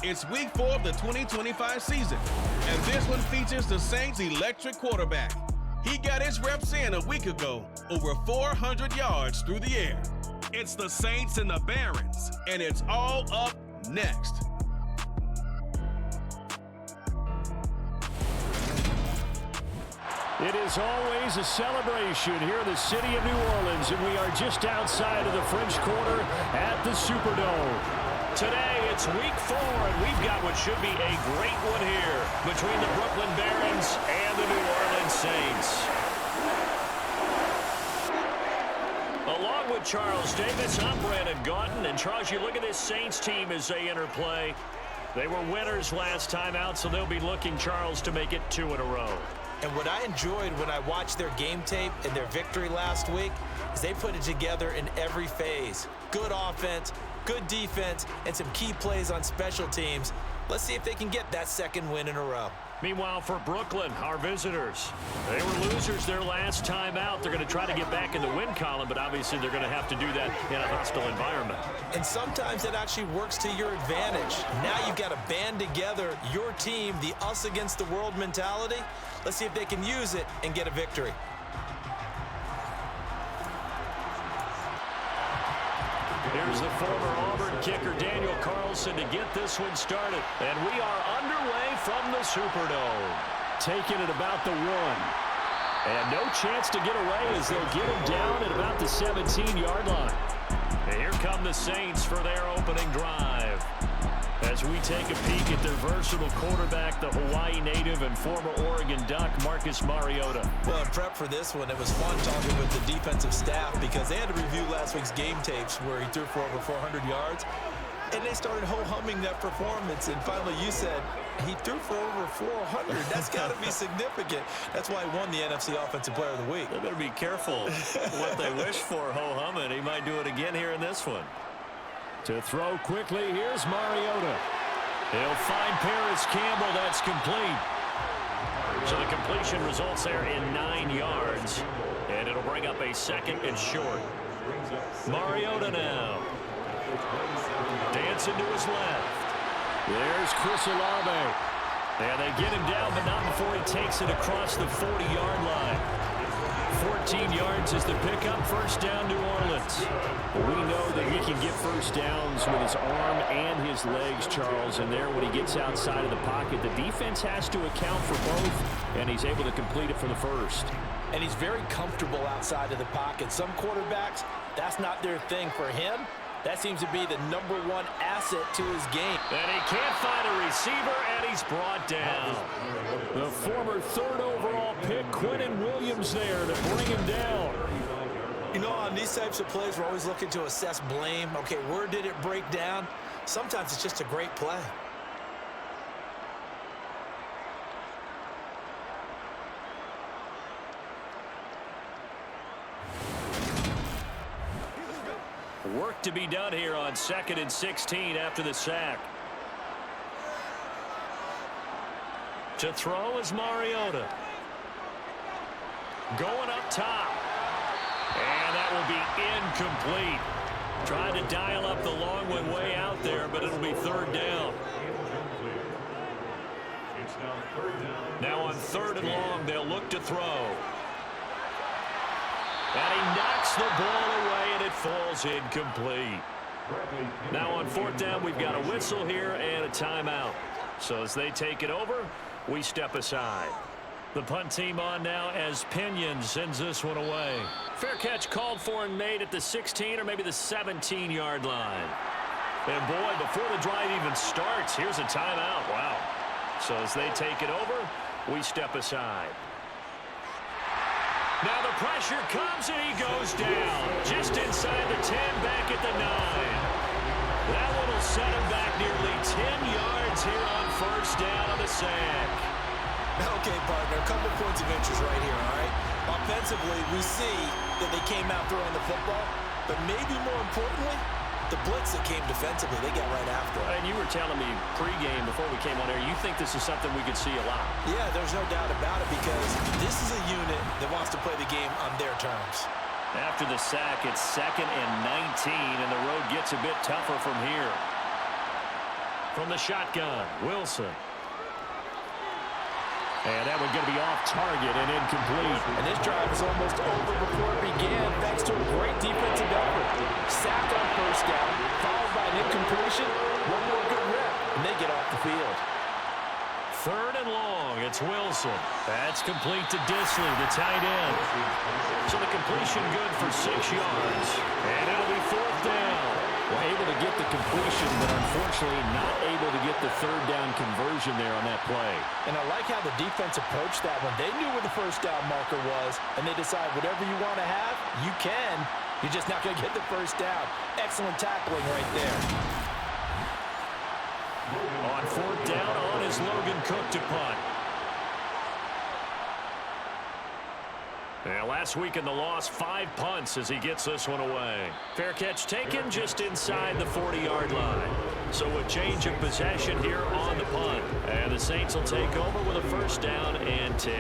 It's week 4 of the 2025 season, and this one features the Saints' electric quarterback. He got his reps in a week ago, over 400 yards through the air. It's the Saints and the Barons, and it's all up next. It is always a celebration here in the city of New Orleans, and we are just outside of the French Quarter at the Superdome. Today, it's week 4, and we've got what should be a great one here between the Brooklyn Barons and the New Orleans Saints. Along with Charles Davis, I'm Brandon Gaunton, and Charles, you look at this Saints team as they enter play. They were winners last time out, so they'll be looking, Charles, to make it 2 in a row. And what I enjoyed when I watched their game tape and their victory last week is they put it together in every phase. Good offense, good defense, and some key plays on special teams. Let's see if they can get that second win in a row. Meanwhile, for Brooklyn, our visitors, they were losers their last time out. They're going to try to get back in the win column, but obviously they're going to have to do that in a hostile environment. And sometimes it actually works to your advantage. Now you've got to band together your team, the us against the world mentality. Let's see if they can use it and get a victory. Here's the former Auburn kicker, Daniel Carlson, to get this one started. And we are underway from the Superdome. Taking it about the 1. And no chance to get away as they'll get him down at about the 17-yard line. And here come the Saints for their opening drive. As we take a peek at their versatile quarterback, the Hawaii native and former Oregon Duck, Marcus Mariota. Well, in prep for this one, it was fun talking with the defensive staff because they had to review last week's game tapes where he threw for over 400 yards. And they started ho-humming that performance. And finally, you said he threw for over 400. That's got to be significant. That's why he won the NFC Offensive Player of the Week. They better be careful what they wish for ho-humming. He might do it again here in this one. To throw quickly, here's Mariota. He'll find Paris Campbell. That's complete. So the completion results there in 9 yards. And it'll bring up a second and short. Mariota now. Dancing to his left. There's Chris Olave. And they get him down, but not before he takes it across the 40-yard line. 14 yards is the pickup. First down, New Orleans. We know that he can get first downs with his arm and his legs, Charles. And there, when he gets outside of the pocket, the defense has to account for both, and he's able to complete it for the first. And he's very comfortable outside of the pocket. Some quarterbacks, that's not their thing. For him, that seems to be the #1 asset to his game. And he can't find a receiver, and he's brought down. The former 3rd overall pick, Quinnen Williams, there to bring him down. You know, on these types of plays, we're always looking to assess blame. Okay, where did it break down? Sometimes it's just a great play. Work to be done here on 2nd and 16 after the sack. To throw is Mariota. Going up top. And that will be incomplete. Trying to dial up the long one way out there, but it'll be 3rd down. Now on 3rd and long, they'll look to throw. And he knocks the ball away, and it falls incomplete. Now on 4th down, we've got a whistle here and a timeout. So as they take it over, we step aside. The punt team on now as Pinion sends this one away. Fair catch called for and made at the 16 or maybe the 17-yard line. And boy, before the drive even starts, here's a timeout. Wow. So as they take it over, we step aside. Now the pressure comes and he goes down. Just inside the 10, back at the 9. That one will set him back nearly 10 yards here on 1st down on the sack. Okay, partner, a couple points of interest right here, all right? Offensively, we see that they came out throwing the football, but maybe more importantly, the blitz that came defensively, they got right after it. And you were telling me pregame before we came on air, you think this is something we could see a lot. Yeah, there's no doubt about it because this is a unit that wants to play the game on their terms. After the sack, it's 2nd and 19, and the road gets a bit tougher from here. from the shotgun. Wilson. And that one's going to be off target and incomplete. And this drive is almost over before it began, thanks to a great defensive effort. Sack on first down, followed by an incompletion. One more good rep, and they get off the field. 3rd and long. It's Wilson. That's complete to Disley, the tight end. So the completion good for 6 yards. And it'll be 4th down. Well, able to get the completion, but unfortunately not able to get the 3rd down conversion there on that play. And I like how the defense approached that one. They knew where the first down marker was, and they decide whatever you want to have, you can. You're just not going to get the first down. Excellent tackling right there. On 4th down, on is Logan Cook to punt. And last week in the loss, 5 punts as he gets this one away. Fair catch taken just inside the 40-yard line. So a change of possession here on the punt. And the Saints will take over with a 1st down and 10.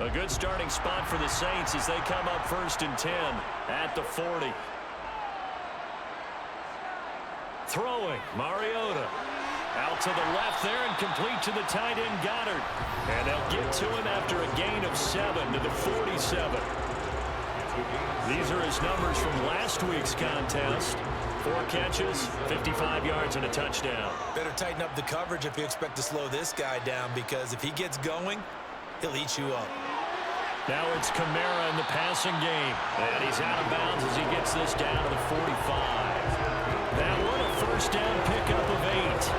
A good starting spot for the Saints as they come up 1st and 10 at the 40. Throwing, Mariota. Out to the left there and complete to the tight end, Goddard. And they'll get to him after a gain of 7 to the 47. These are his numbers from last week's contest. 4 catches, 55 yards, and a touchdown. Better tighten up the coverage if you expect to slow this guy down, because if he gets going, he'll eat you up. Now it's Kamara in the passing game. And he's out of bounds as he gets this down to the 45. That one a 1st down pickup of 8.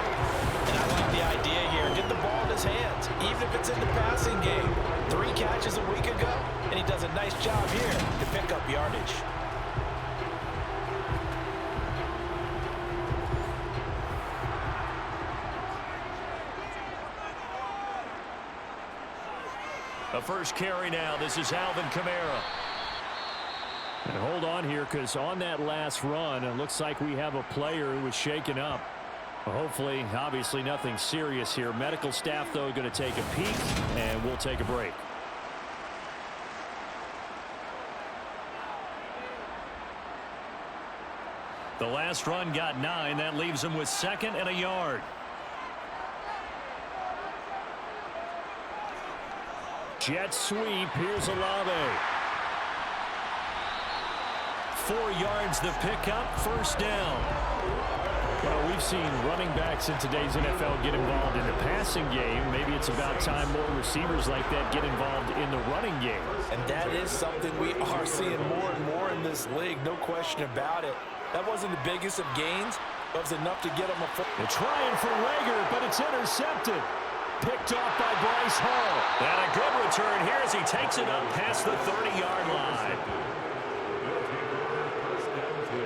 And I like the idea here. Get the ball in his hands, even if it's in the passing game. 3 catches a week ago, and he does a nice job here to pick up yardage. A first carry now. This is Alvin Kamara. And hold on here, because on that last run, it looks like we have a player who was shaken up. Hopefully, obviously nothing serious here. Medical staff, though, going to take a peek, and we'll take a break. The last run got 9. That leaves him with 2nd and a yard. Jet sweep. Here's Olave. 4 yards the pickup. 1st down. Well, we've seen running backs in today's NFL get involved in the passing game. Maybe it's about time more receivers like that get involved in the running game. And that is something we are seeing more and more in this league, no question about it. That wasn't the biggest of gains, but it was enough to get him a foot. They're trying for Rager, but it's intercepted. Picked off by Bryce Hall. And a good return here as he takes it up past the 30-yard line.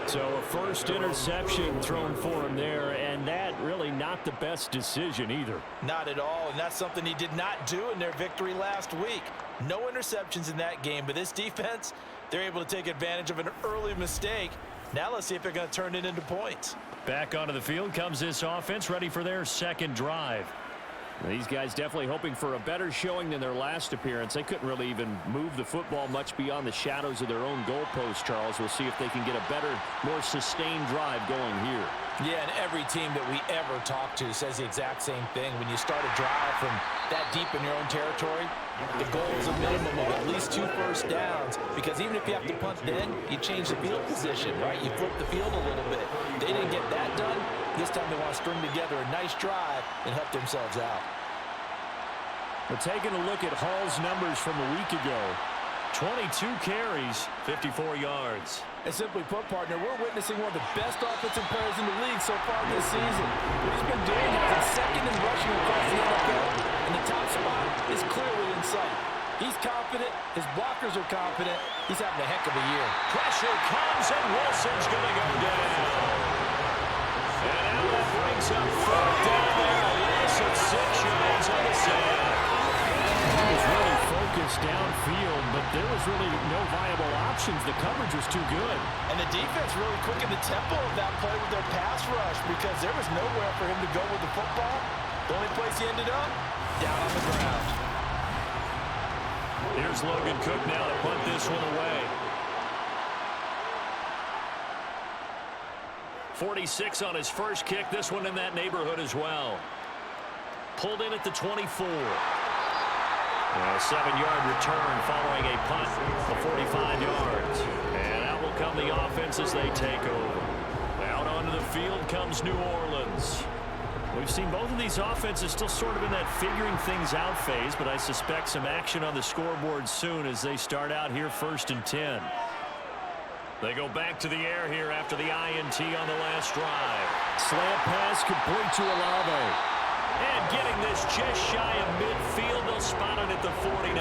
So a first interception thrown for him there, and that really not the best decision either. Not at all, and that's something he did not do in their victory last week. No interceptions in that game, but this defense, they're able to take advantage of an early mistake. Now let's see if they're going to turn it into points. Back onto the field comes this offense, ready for their 2nd drive. These guys definitely hoping for a better showing than their last appearance. They couldn't really even move the football much beyond the shadows of their own goalpost, Charles. We'll see if they can get a better, more sustained drive going here. Yeah, and every team that we ever talk to says the exact same thing. When you start a drive from that deep in your own territory, the goal is a minimum of at least 2 first downs, because even if you have to punt then, you change the field position, right? You flip the field a little bit. They didn't get that done. This time they want to string together a nice drive and help themselves out. We're taking a look at Hall's numbers from a week ago. 22 carries, 54 yards. And simply put, partner, we're witnessing one of the best offensive players in the league so far this season. What he's been doing has him 2nd in rushing across the NFL, and the top spot is clearly in sight. He's confident. His blockers are confident. He's having a heck of a year. Pressure comes, and Wilson's going to go down. And now that brings up 4th down there. A loss of 6 yards on the sand. He was really focused downfield, but there was really no viable options. The coverage was too good. And the defense really quickened the tempo of that play with their pass rush, because there was nowhere for him to go with the football. The only place he ended up, down on the ground. Here's Logan Cook now to punt this one away. 46 on his first kick. This one in that neighborhood as well. Pulled in at the 24. A 7-yard return following a punt of 45 yards. And out will come the offense as they take over. Out onto the field comes New Orleans. We've seen both of these offenses still sort of in that figuring things out phase, but I suspect some action on the scoreboard soon as they start out here 1st and 10. They go back to the air here after the INT on the last drive. Slant pass complete to Olave. And getting this just shy of midfield, they'll spot it at the 49.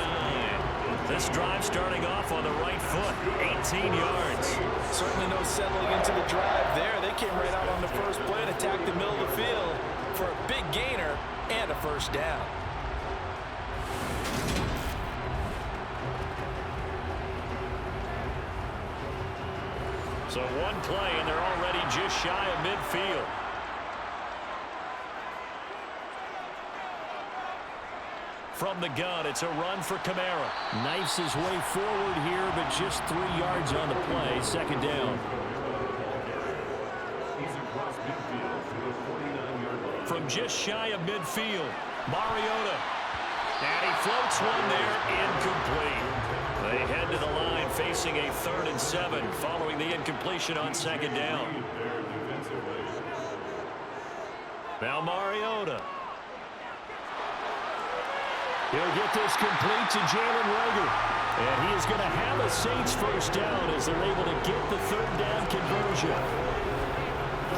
This drive starting off on the right foot, 18 yards. Certainly no settling into the drive there. They came right out on the first play and attacked the middle of the field for a big gainer and a first down. So one play, and they're already just shy of midfield. From the gun, it's a run for Kamara. Knifes his way forward here, but just 3 yards on the play. 2nd down. From just shy of midfield, Mariota. And he floats one there, incomplete. They head to the line facing a 3rd and 7 following the incompletion on 2nd down. Now Mariota. He'll get this complete to Jalen Reagor. And he is going to have a Saints first down as they're able to get the 3rd down conversion.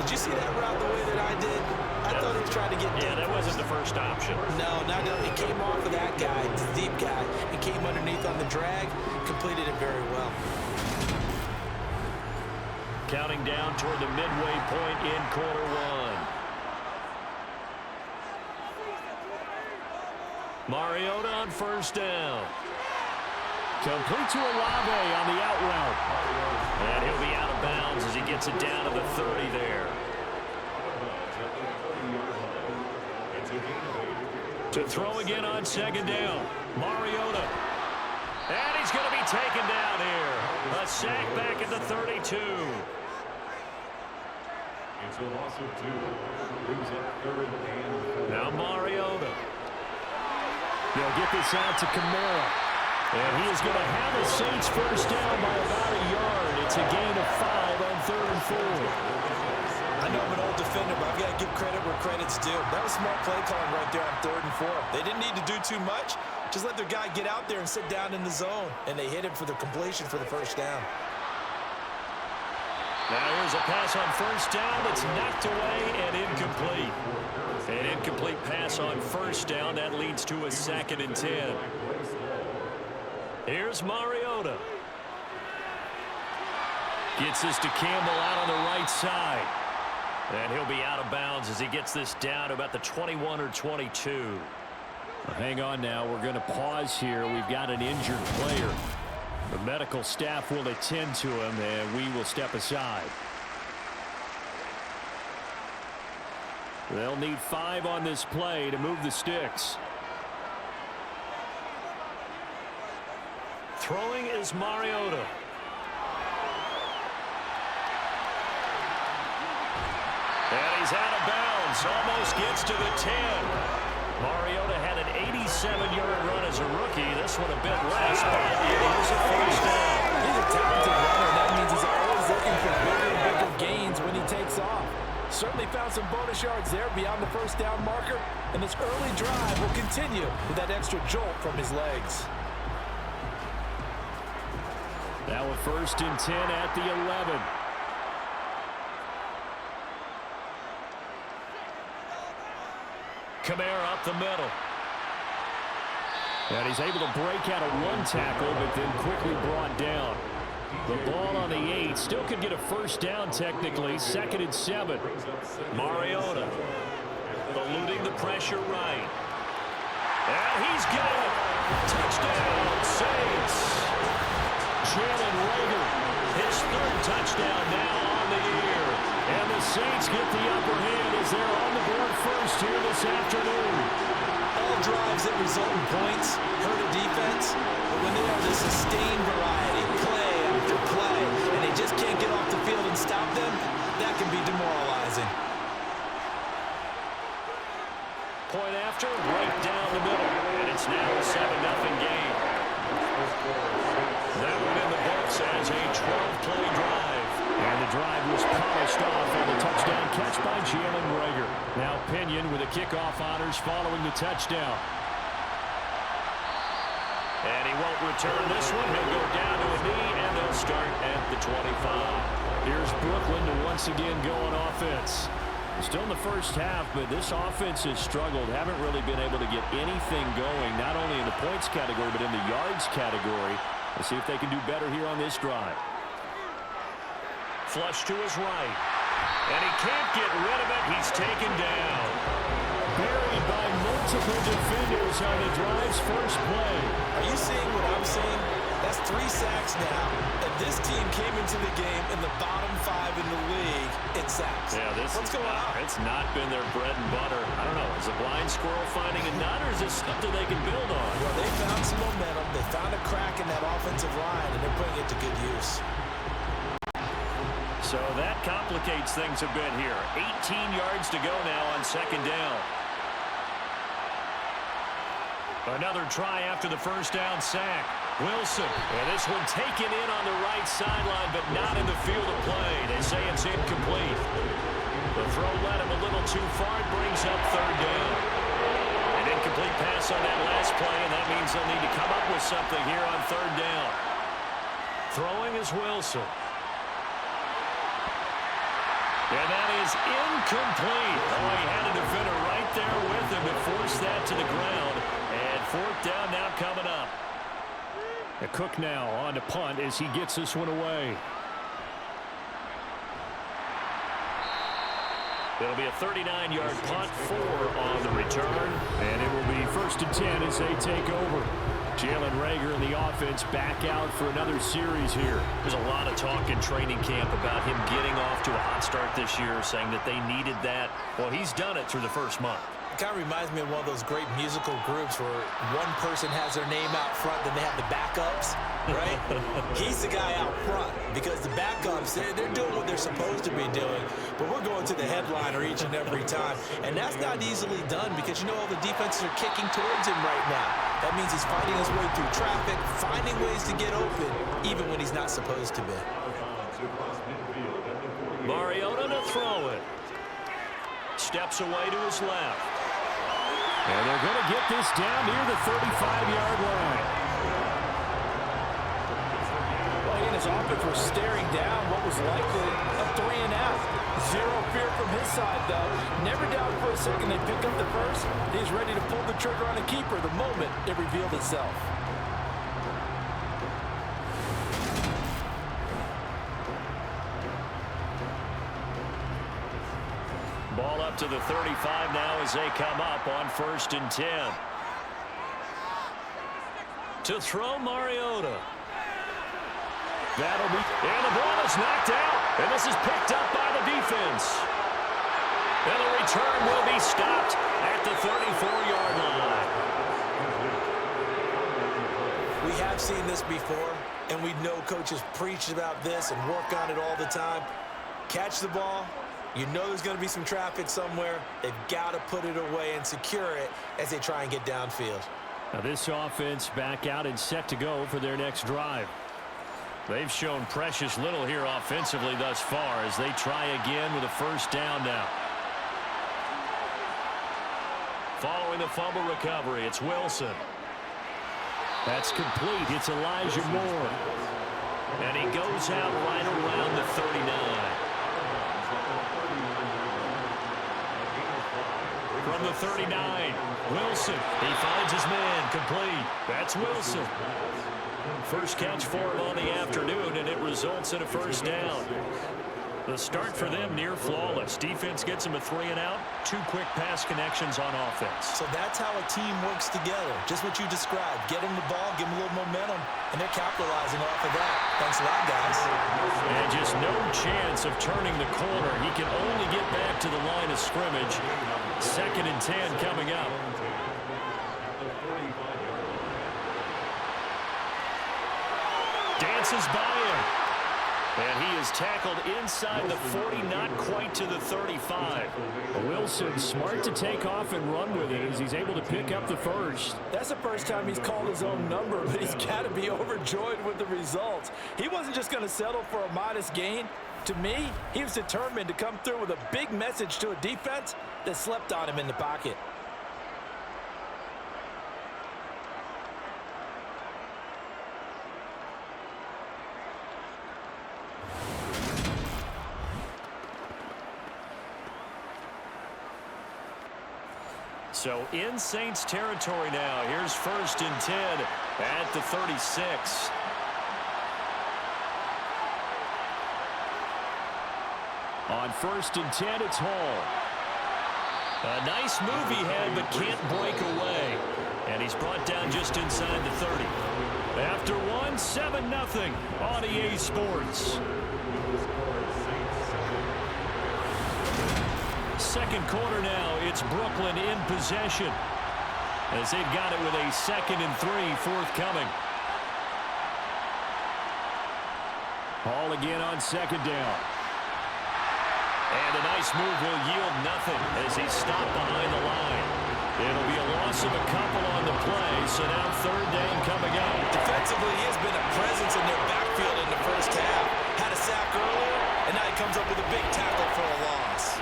Did you see that route the way that I did? I thought he was trying to get deep. Yeah, that wasn't the first option. No, it came off of that guy, the deep guy. It came underneath on the drag, completed it very well. Counting down toward the midway point in quarter one. Mariota on first down. Complete to Olave on the out route. And he'll be out of bounds as he gets it down to the 30 there. To throw again on 2nd down. Mariota. And he's going to be taken down here. A sack back at the 32. Now Mariota. They'll get this out to Kamara. And he is going to have the Saints first down by about a yard. It's a gain of 5 on 3rd and 4. I know I'm an old defender, but I've got to give credit where credit's due. That was smart play calling right there on 3rd and 4. They didn't need to do too much. Just let their guy get out there and sit down in the zone. And they hit him for the completion for the first down. Now here's a pass on first down that's knocked away and incomplete. An incomplete pass on first down. That leads to a 2nd and 10. Here's Mariota. Gets this to Campbell out on the right side. And he'll be out of bounds as he gets this down to about the 21 or 22. Well, hang on now. We're going to pause here. We've got an injured player. The medical staff will attend to him, and we will step aside. They'll need 5 on this play to move the sticks. Throwing is Mariota. And he's out of bounds. Almost gets to the 10. Mariota had an 87-yard run as a rookie. This one a bit less, but here's a first down. He's a talented runner. That means he's always looking for bigger and bigger gains when he takes off. Certainly found some bonus yards there beyond the first down marker. And this early drive will continue with that extra jolt from his legs. Now a 1st and 10 at the 11. Kamara up the middle. And he's able to break out of 1 tackle, but then quickly brought down. The ball on the 8. Still could get a first down technically. 2nd and 7. Mariota eluding the pressure right. And he's got it. Touchdown, Saints. Jalen Reagor. His 3rd touchdown now on the year. And the Saints get the upper hand as they're on the board first here this afternoon. All drives that result in points hurt a defense, but when they are the sustained variety, play after play, and they just can't get off the field and stop them, that can be demoralizing. drive was polished off on the touchdown catch by Jalen Reagor. Now Pinion with the kickoff honors following the touchdown. And he won't return this one. He'll go down to a knee, and they'll start at the 25. Here's Brooklyn to once again go on offense. Still in the first half, but this offense has struggled. Haven't really been able to get anything going, not only in the points category, but in the yards category. Let's see if they can do better here on this drive. Flush to his right. And he can't get rid of it. He's taken down. Buried by multiple defenders on the drive's first play. Are you seeing what I'm seeing? That's 3 sacks now. And this team came into the game in the bottom 5 in the league in sacks. Yeah, What's going on? It's not been their bread and butter. I don't know. Is a blind squirrel finding a nut, or is this something they can build on? Well, they found some momentum. They found a crack in that offensive line, and they're putting it to good use. So that complicates things a bit here. 18 yards to go now on second down. Another try after the first down sack. Wilson. And this one taken in on the right sideline, but not in the field of play. They say it's incomplete. The throw led him a little too far. It brings up third down. An incomplete pass on that last play, and that means they'll need to come up with something here on third down. Throwing is Wilson. And that is incomplete. Oh, he had a defender right there with him to force that to the ground. And fourth down now coming up. Cook now on to punt as he gets this one away. It'll be a 39-yard punt, 4 on the return. And it will be 1st and 10 as they take over. Jalen Reagor and the offense back out for another series here. There's a lot of talk in training camp about him getting off to a hot start this year, saying that they needed that. Well, he's done it through the first month. It kind of reminds me of one of those great musical groups where one person has their name out front, then they have the backups, right? He's the guy out front because the backups, they're doing what they're supposed to be doing, but we're going to the headliner each and every time. And that's not easily done because, you know, all the defenses are kicking towards him right now. That means he's fighting his way through traffic, finding ways to get open, even when he's not supposed to be. Mariota to throw it. Steps away to his left. And they're going to get this down near the 35-yard line. Well, he and his offense were staring down what was likely a 3-and-out. Zero fear from his side, though. Never doubted for a second they pick up the first. He's ready to pull the trigger on a keeper the moment it revealed itself. Ball up to the 35 now as they come up on 1st and 10. To throw Mariota. That'll be... And the ball is knocked out. And this is picked up by the defense. And the return will be stopped at the 34-yard line. We have seen this before, and we know coaches preach about this and work on it all the time. Catch the ball. You know there's going to be some traffic somewhere. They've got to put it away and secure it as they try and get downfield. Now this offense back out and set to go for their next drive. They've shown precious little here offensively thus far as they try again with a first down now. Following the fumble recovery, it's Wilson. That's complete. It's Elijah Moore. And he goes out right around the 39. From the 39, Wilson. He finds his man, complete. That's Wilson. First catch for him on the afternoon, and it results in a first down. The start for them near flawless. Defense gets them a 3-and-out. 2 quick pass connections on offense. So that's how a team works together. Just what you described. Get them the ball, give them a little momentum, and they're capitalizing off of that. Thanks a lot, guys. And just no chance of turning the corner. He can only get back to the line of scrimmage. 2nd and 10 coming up. Dances by him. And he is tackled inside the 40, not quite to the 35. Wilson smart to take off and run with it as he's able to pick up the first. That's the first time he's called his own number, but he's got to be overjoyed with the results. He wasn't just going to settle for a modest gain. To me, he was determined to come through with a big message to a defense that slept on him in the pocket. So in Saints territory now. Here's 1st and 10 at the 36. On 1st and 10, it's Hall. A nice move he had, but can't break away. And he's brought down just inside the 30. After one, 7-0 on EA Sports. Second quarter now, it's Brooklyn in possession, as they've got it with a 2nd and 3 forthcoming. Hall again on 2nd down. And a nice move will yield nothing as he's stopped behind the line. It'll be a loss of a couple on the play, so now 3rd down coming up. Defensively, he has been a presence in their backfield in the first half. Had a sack earlier, and now he comes up with a big tackle for a loss.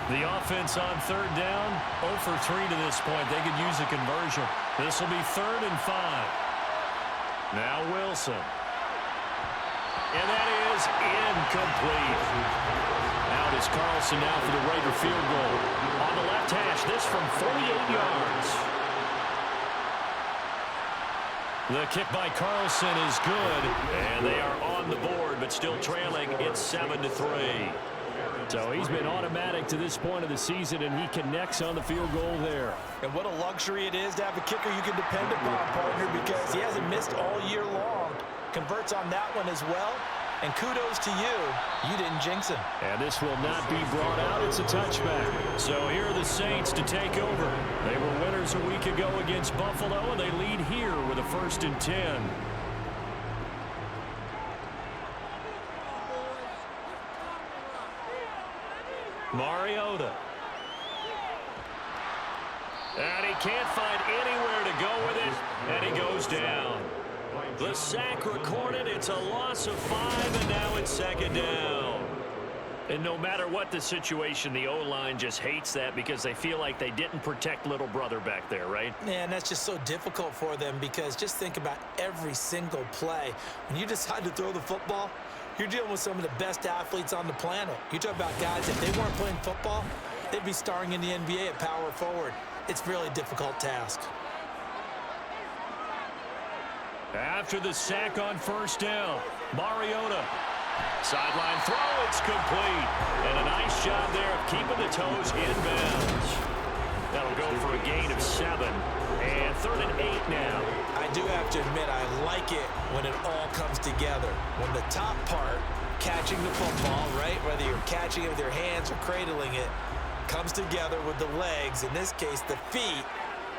The offense on 3rd down, 0 for 3 to this point. They could use a conversion. This will be 3rd and 5. Now Wilson. And that is incomplete. Out is Carlson now for the Raider field goal. On the left hash, this from 48 yards. The kick by Carlson is good, and they are on the board, but still trailing. It's 7-3. So he's been automatic to this point of the season, and he connects on the field goal there. And what a luxury it is to have a kicker you can depend upon, partner, because he hasn't missed all year long. Converts on that one as well. And kudos to you. You didn't jinx him. And this will not be brought out. It's a touchback. So here are the Saints to take over. They were winners a week ago against Buffalo, and they lead here with a 1st and 10. Mariota. And he can't find anywhere to go with it, and he goes down. The sack recorded. It's a loss of 5, and now it's 2nd down. And no matter what the situation, the O-line just hates that because they feel like they didn't protect little brother back there, right? Man, that's just so difficult for them because just think about every single play. When you decide to throw the football, you're dealing with some of the best athletes on the planet. You talk about guys, if they weren't playing football, they'd be starring in the NBA at power forward. It's a really difficult task. After the sack on 1st down, Mariota. Sideline throw, it's complete. And a nice job there of keeping the toes in bounds. That'll go for a gain of 7. And 3rd and 8 now. I do have to admit, I like it when it all comes together. When the top part, catching the football, right, whether you're catching it with your hands or cradling it, comes together with the legs, in this case the feet,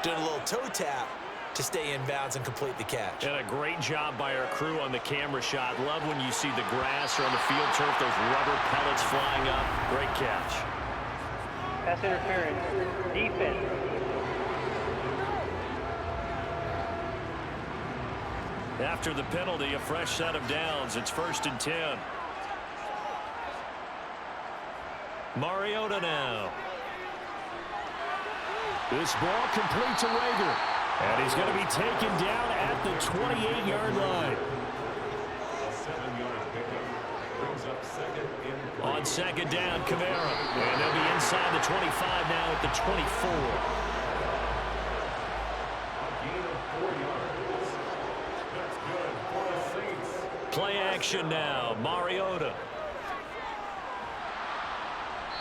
doing a little toe tap to stay in bounds and complete the catch. And a great job by our crew on the camera shot. Love when you see the grass or on the field turf, those rubber pellets flying up. Great catch. Pass interference. Defense. After the penalty, a fresh set of downs. It's 1st and 10. Mariota now. This ball complete to Rager. And he's going to be taken down at the 28-yard line. On 2nd down, Kamara. And they'll be inside the 25 now at the 24. Play action now, Mariota.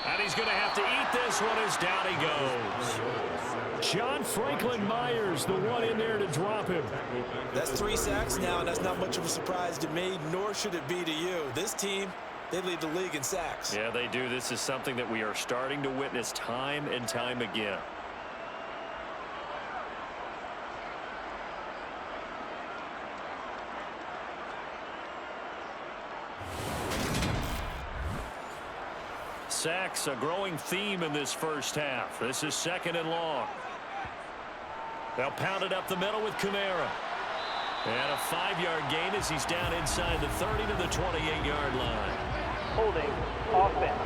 And he's going to have to eat this one as down he goes. John Franklin Myers, the one in there to drop him. That's 3 sacks now, and that's not much of a surprise to me, nor should it be to you. This team, they lead the league in sacks. Yeah, they do. This is something that we are starting to witness time and time again. Sacks, a growing theme in this first half. This is 2nd and long. They'll pound it up the middle with Kamara. And a 5-yard gain as he's down inside the 30 to the 28-yard line. Holding offense.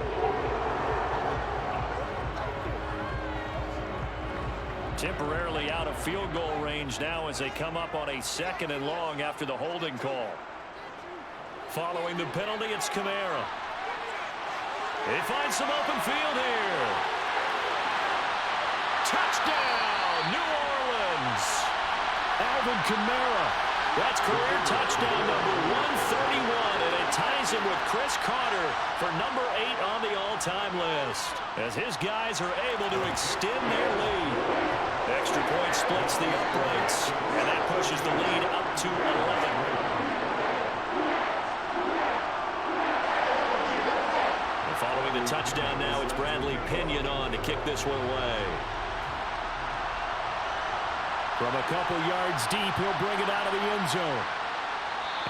Temporarily out of field goal range now as they come up on a 2nd and long after the holding call. Following the penalty, it's Kamara. He finds some open field here. Touchdown, New Orleans. Alvin Kamara. That's career touchdown number 131, and it ties him with Chris Carter for number 8 on the all-time list, as his guys are able to extend their lead. Extra point splits the uprights, and that pushes the lead up to 11. And following the touchdown now, it's Bradley Pinion on to kick this one away. From a couple yards deep, he'll bring it out of the end zone.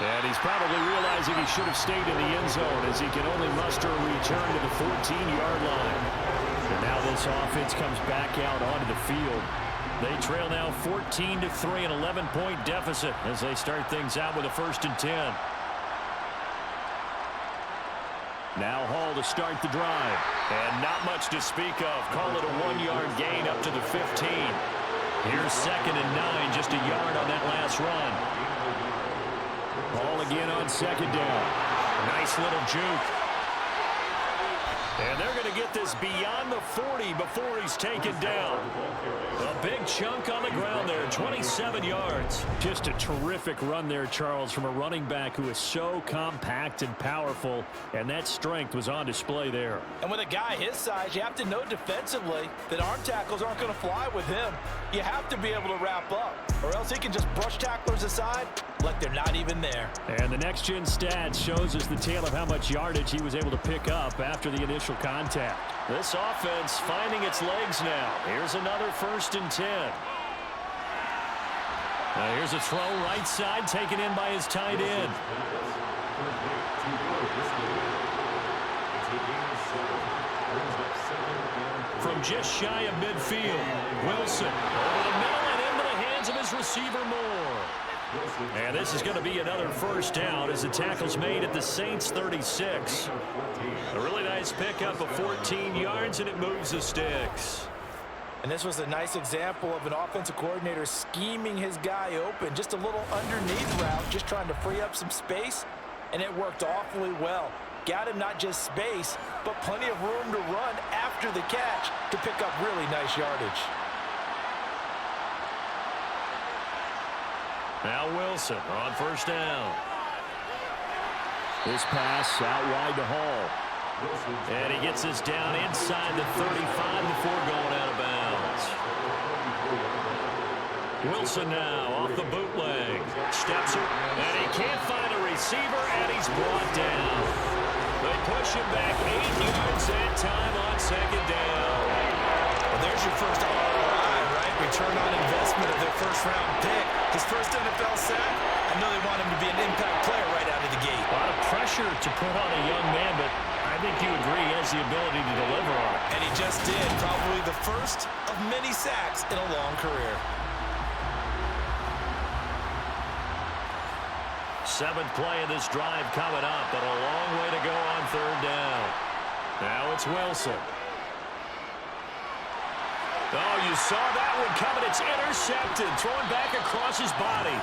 And he's probably realizing he should have stayed in the end zone as he can only muster a return to the 14-yard line. And now this offense comes back out onto the field. They trail now 14-3, an 11-point deficit as they start things out with a 1st and 10. Now Hall to start the drive. And not much to speak of. Call it a 1-yard gain up to the 15. Here's 2nd and 9, just a yard on that last run. Ball again on 2nd down. Nice little juke. And they're going to get this beyond the 40 before he's taken down. A big chunk on the ground there, 27 yards. Just a terrific run there, Charles, from a running back who is so compact and powerful, and that strength was on display there. And with a guy his size, you have to know defensively that arm tackles aren't going to fly with him. You have to be able to wrap up, or else he can just brush tacklers aside like they're not even there. And the next-gen stats shows us the tale of how much yardage he was able to pick up after the initial contact. This offense finding its legs now. Here's another 1st and 10. Now here's a throw right side taken in by his tight end. From just shy of midfield, Wilson over the middle and into the hands of his receiver Moore. And this is going to be another 1st down as the tackle's made at the Saints 36. A really nice pickup of 14 yards, and it moves the sticks. And this was a nice example of an offensive coordinator scheming his guy open. Just a little underneath route, just trying to free up some space, and it worked awfully well. Got him not just space, but plenty of room to run after the catch to pick up really nice yardage. Now Wilson on 1st down. This pass out wide to Hall. And he gets this down inside the 35 before going out of bounds. Wilson now off the bootleg. Steps it, and he can't find a receiver, and he's brought down. They push him back 8 yards that time on 2nd down. Well, there's your first ROI, right? Return on investment of their 1st-round pick. His first NFL sack, I know they want him to be an impact player right out of the gate. A lot of pressure to put on a young man, but I think you agree he has the ability to deliver on it. And he just did. Probably the first of many sacks in a long career. 7th play of this drive coming up, but a long way to go on 3rd down. Now it's Wilson. Oh, you saw that one coming. It's intercepted. Thrown back across his body.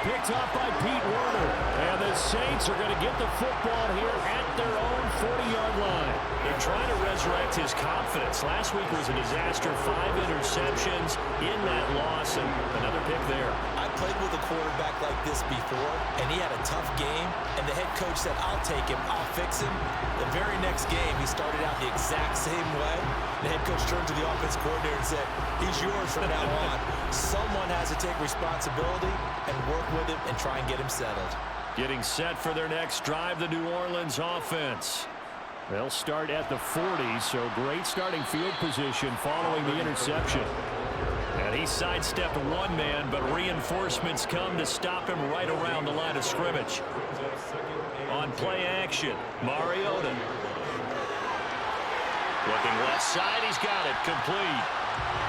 Picked off by Pete Werner. And the Saints are going to get the football here at their own 40-yard line. They're trying to resurrect his confidence. Last week was a disaster. 5 interceptions in that loss, and another pick there. I played with a quarterback like this before, and he had a tough game, and the head coach said, I'll take him, I'll fix him. The very next game, he started out the exact same way. The head coach turned to the offensive coordinator and said, he's yours from now on. Someone has to take responsibility and work with him and try and get him settled. Getting set for their next drive, the New Orleans offense. They'll start at the 40, so great starting field position following the interception. And he sidestepped one man, but reinforcements come to stop him right around the line of scrimmage. On play action, Mariota. Looking left side, he's got it, complete.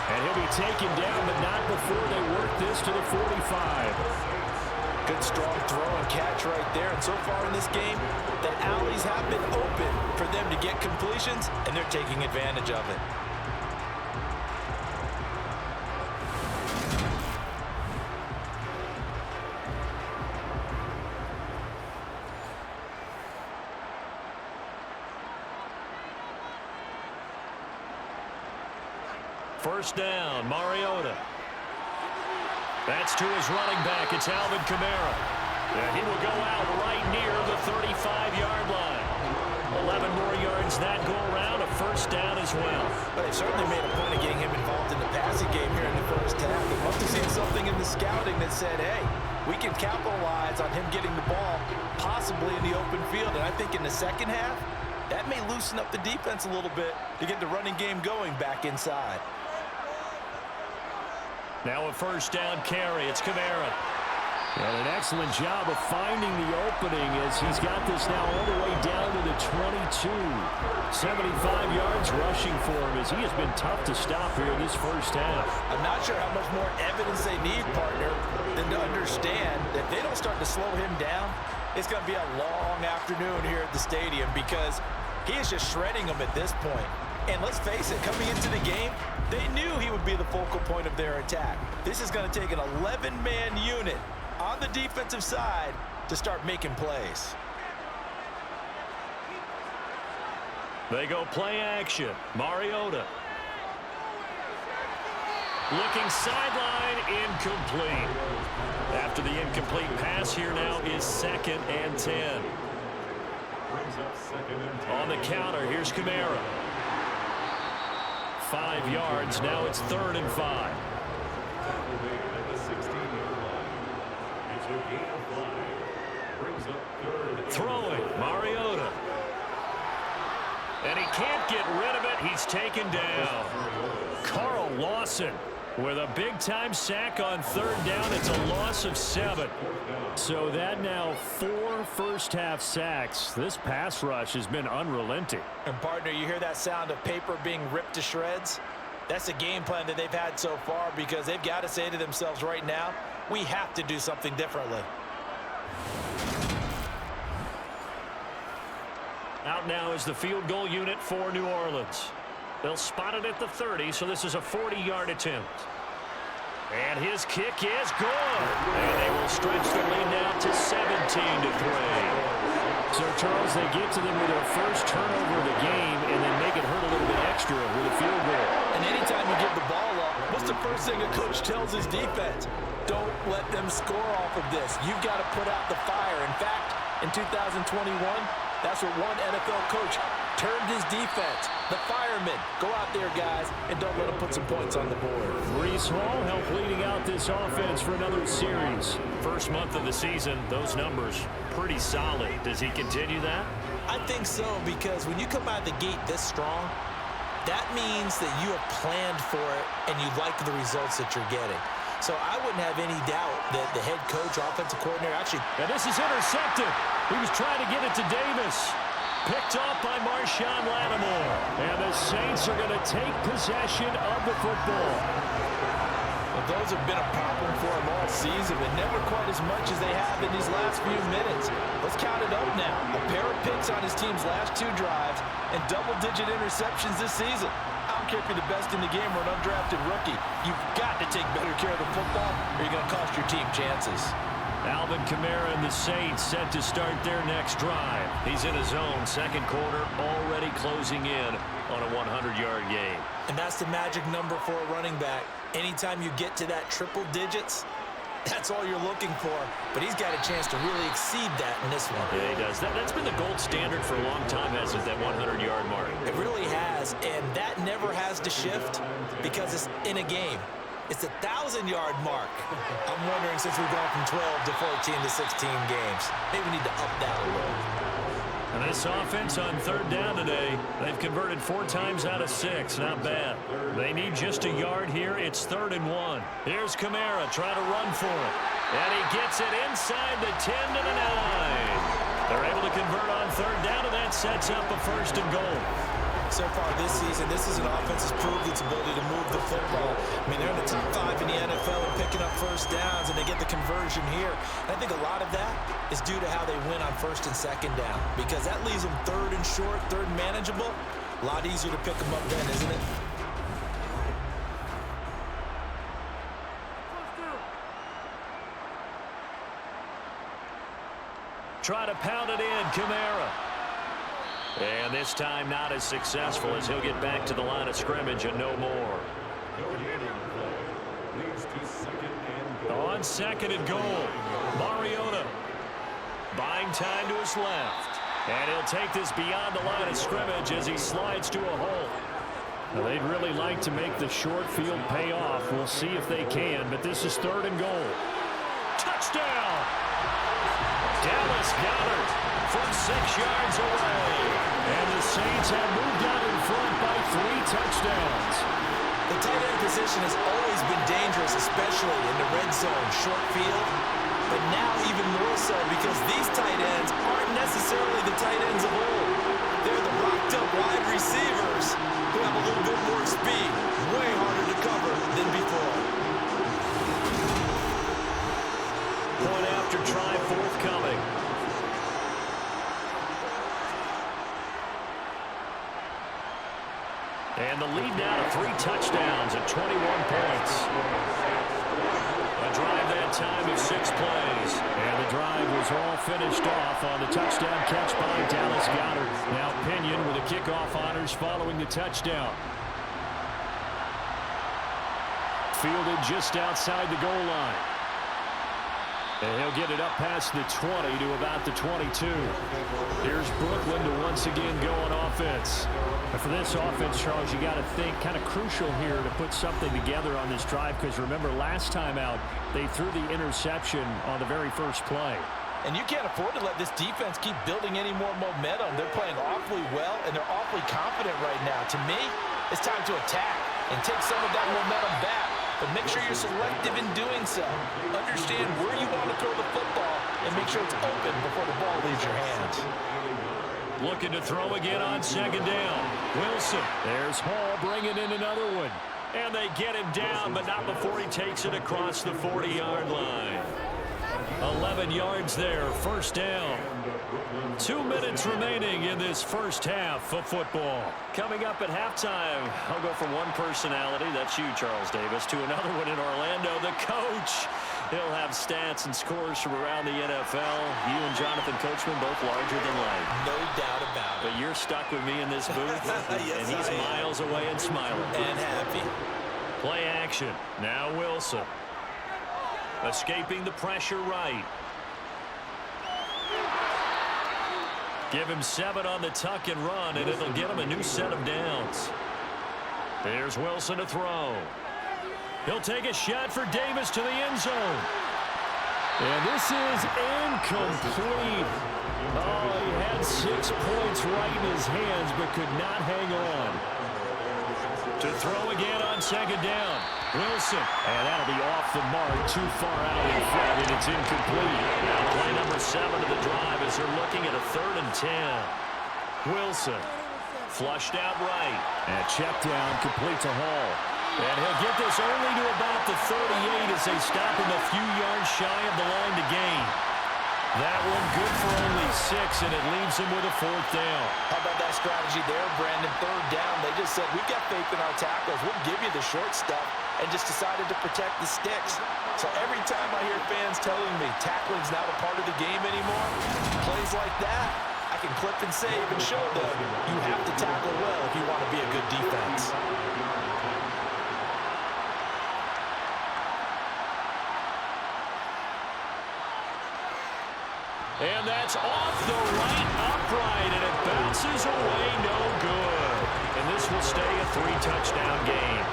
And he'll be taken down, but not before they work this to the 45. Good strong throw and catch right there. And so far in this game, the alleys have been open for them to get completions, and they're taking advantage of it. First down, Mariota. That's to his running back. It's Alvin Kamara. And he will go out right near the 35-yard line. 11 more yards that go around, a first down as well. But they certainly made a point of getting him involved in the passing game here in the first half. They must have seen something in the scouting that said, hey, we can capitalize on him getting the ball possibly in the open field. And I think in the second half, that may loosen up the defense a little bit to get the running game going back inside. Now a first down carry. It's Kamara. And an excellent job of finding the opening as he's got this now all the way down to the 22. 75 yards rushing for him as he has been tough to stop here in this first half. I'm not sure how much more evidence they need, partner, than to understand that if they don't start to slow him down, it's going to be a long afternoon here at the stadium because he is just shredding them at this point. And let's face it, coming into the game, they knew he would be the focal point of their attack. This is going to take an 11-man unit on the defensive side to start making plays. They go play action. Mariota. Looking sideline, incomplete. After the incomplete pass, here now is 2nd and 10. On the counter, here's Kamara. 5 yards, now it's 3rd and 5. Throwing, Mariota. And he can't get rid of it. He's taken down. Carl Lawson with a big-time sack on 3rd down. It's a loss of 7. So that now 4 first-half sacks. This pass rush has been unrelenting. And, partner, you hear that sound of paper being ripped to shreds? That's the game plan that they've had so far because they've got to say to themselves right now, we have to do something differently. Out now is the field goal unit for New Orleans. They'll spot it at the 30, so this is a 40-yard attempt. And his kick is good. And they will stretch the lead now to 17-3. So, Charles, they get to them with their first turnover of the game and then make it hurt a little bit extra with a field goal. And anytime you give the ball up, what's the first thing a coach tells his defense? Don't let them score off of this. You've got to put out the fire. In fact, in 2021, that's what one NFL coach termed his defense. The firemen. Go out there, guys, and don't let them put some points on the board. Breece Hall helped leading out this offense for another series. First month of the season, those numbers pretty solid. Does he continue that? I think so, because when you come out of the gate this strong, that means that you have planned for it and you like the results that you're getting. So I wouldn't have any doubt that the head coach, offensive coordinator, actually... And this is intercepted. He was trying to get it to Davis. Picked off by Marshawn Lattimore. And the Saints are going to take possession of the football. Well, those have been a problem for him all season, but never quite as much as they have in these last few minutes. Let's count it up now. A pair of picks on his team's last 2 drives and double-digit interceptions this season. I don't care if you're the best in the game or an undrafted rookie. You've got to take better care of the football or you're going to cost your team chances. Alvin Kamara and the Saints set to start their next drive. He's in his own second quarter, already closing in on a 100-yard game. And that's the magic number for a running back. Anytime you get to that triple digits, that's all you're looking for. But he's got a chance to really exceed that in this one. Yeah, he does. That's been the gold standard for a long time, hasn't it, that 100-yard mark? It really has, and that never has to shift because it's in a game. It's a 1,000-yard mark. I'm wondering, since we've gone from 12 to 14 to 16 games, maybe we need to up that a little. And this offense on 3rd down today, they've converted 4 times out of 6. Not bad. They need just a yard here. It's 3rd and 1. Here's Kamara trying to run for it. And he gets it inside the 10 to the 9. They're able to convert on 3rd down, and that sets up a 1st and goal. so far this season. This is an offense that's proved its ability to move the football. I mean, they're in the top 5 in the NFL and picking up first downs, and they get the conversion here. And I think a lot of that is due to how they win on first and second down, because that leaves them third and short, third and manageable. A lot easier to pick them up then, isn't it? Try to pound it in, Kamara. And this time not as successful as he'll get back to the line of scrimmage and no more. On second and goal, Mariota buying time to his left. And he'll take this beyond the line of scrimmage as he slides to a hole. Well, they'd really like to make the short field pay off. We'll see if they can, but this is third and goal. Touchdown! Dallas Goedert from 6 yards away. And the Saints have moved out in front by 3 touchdowns. The tight end position has always been dangerous, especially in the red zone, short field. But now even more so because these tight ends aren't necessarily the tight ends of old. They're the rocked-up wide receivers who have a little bit more speed, way harder to cover than before. Point after try forthcoming. And the lead now to 3 touchdowns at 21 points. A drive that time of 6 plays. And the drive was all finished off on the touchdown catch by Dallas Goedert. Now Pinion with the kickoff honors following the touchdown. Fielded just outside the goal line. And he'll get it up past the 20 to about the 22. Here's Brooklyn to once again go on offense. And for this offense, Charles, you got to think kind of crucial here to put something together on this drive, because remember last time out they threw the interception on the very first play. And you can't afford to let this defense keep building any more momentum. They're playing awfully well, and they're awfully confident right now. To me, it's time to attack and take some of that momentum back. But make sure you're selective in doing so. Understand where you want to throw the football and make sure it's open before the ball leaves your hands. Looking to throw again on second down. Wilson. There's Hall bringing in another one. And they get him down, but not before he takes it across the 40-yard line. 11 yards there, first down. 2 minutes remaining in this first half of football. Coming up at halftime, I'll go from one personality, that's you, Charles Davis, to another one in Orlando, the coach. He'll have stats and scores from around the NFL. You and Jonathan Coachman both larger than life. No doubt about it. But you're stuck with me in this booth, yes, and he's miles away and smiling. And happy. Play action. Now Wilson. Escaping the pressure right. Give him 7 on the tuck and run, and it'll get him a new set of downs. There's Wilson to throw. He'll take a shot for Davis to the end zone. And this is incomplete. Oh, he had 6 points right in his hands, but could not hang on. To throw again on second down. Wilson. And that'll be off the mark, too far out in front, and it's incomplete. Now play number 7 of the drive as they're looking at a 3rd and 10. Wilson. Flushed out right. And check down, complete to Hall. And he'll get this only to about the 38 as they stop him a few yards shy of the line to gain. That one good for only 6, and it leaves him with a 4th down. How about that strategy there, Brandon? 3rd down. They just said, we've got faith in our tackles. We'll give you the short stuff, and just decided to protect the sticks. So every time I hear fans telling me tackling's not a part of the game anymore, plays like that, I can clip and save and show them you have to tackle well if you want to be a good defense. And that's off the right upright, and it bounces away, no good. And this will stay a 3-touchdown game.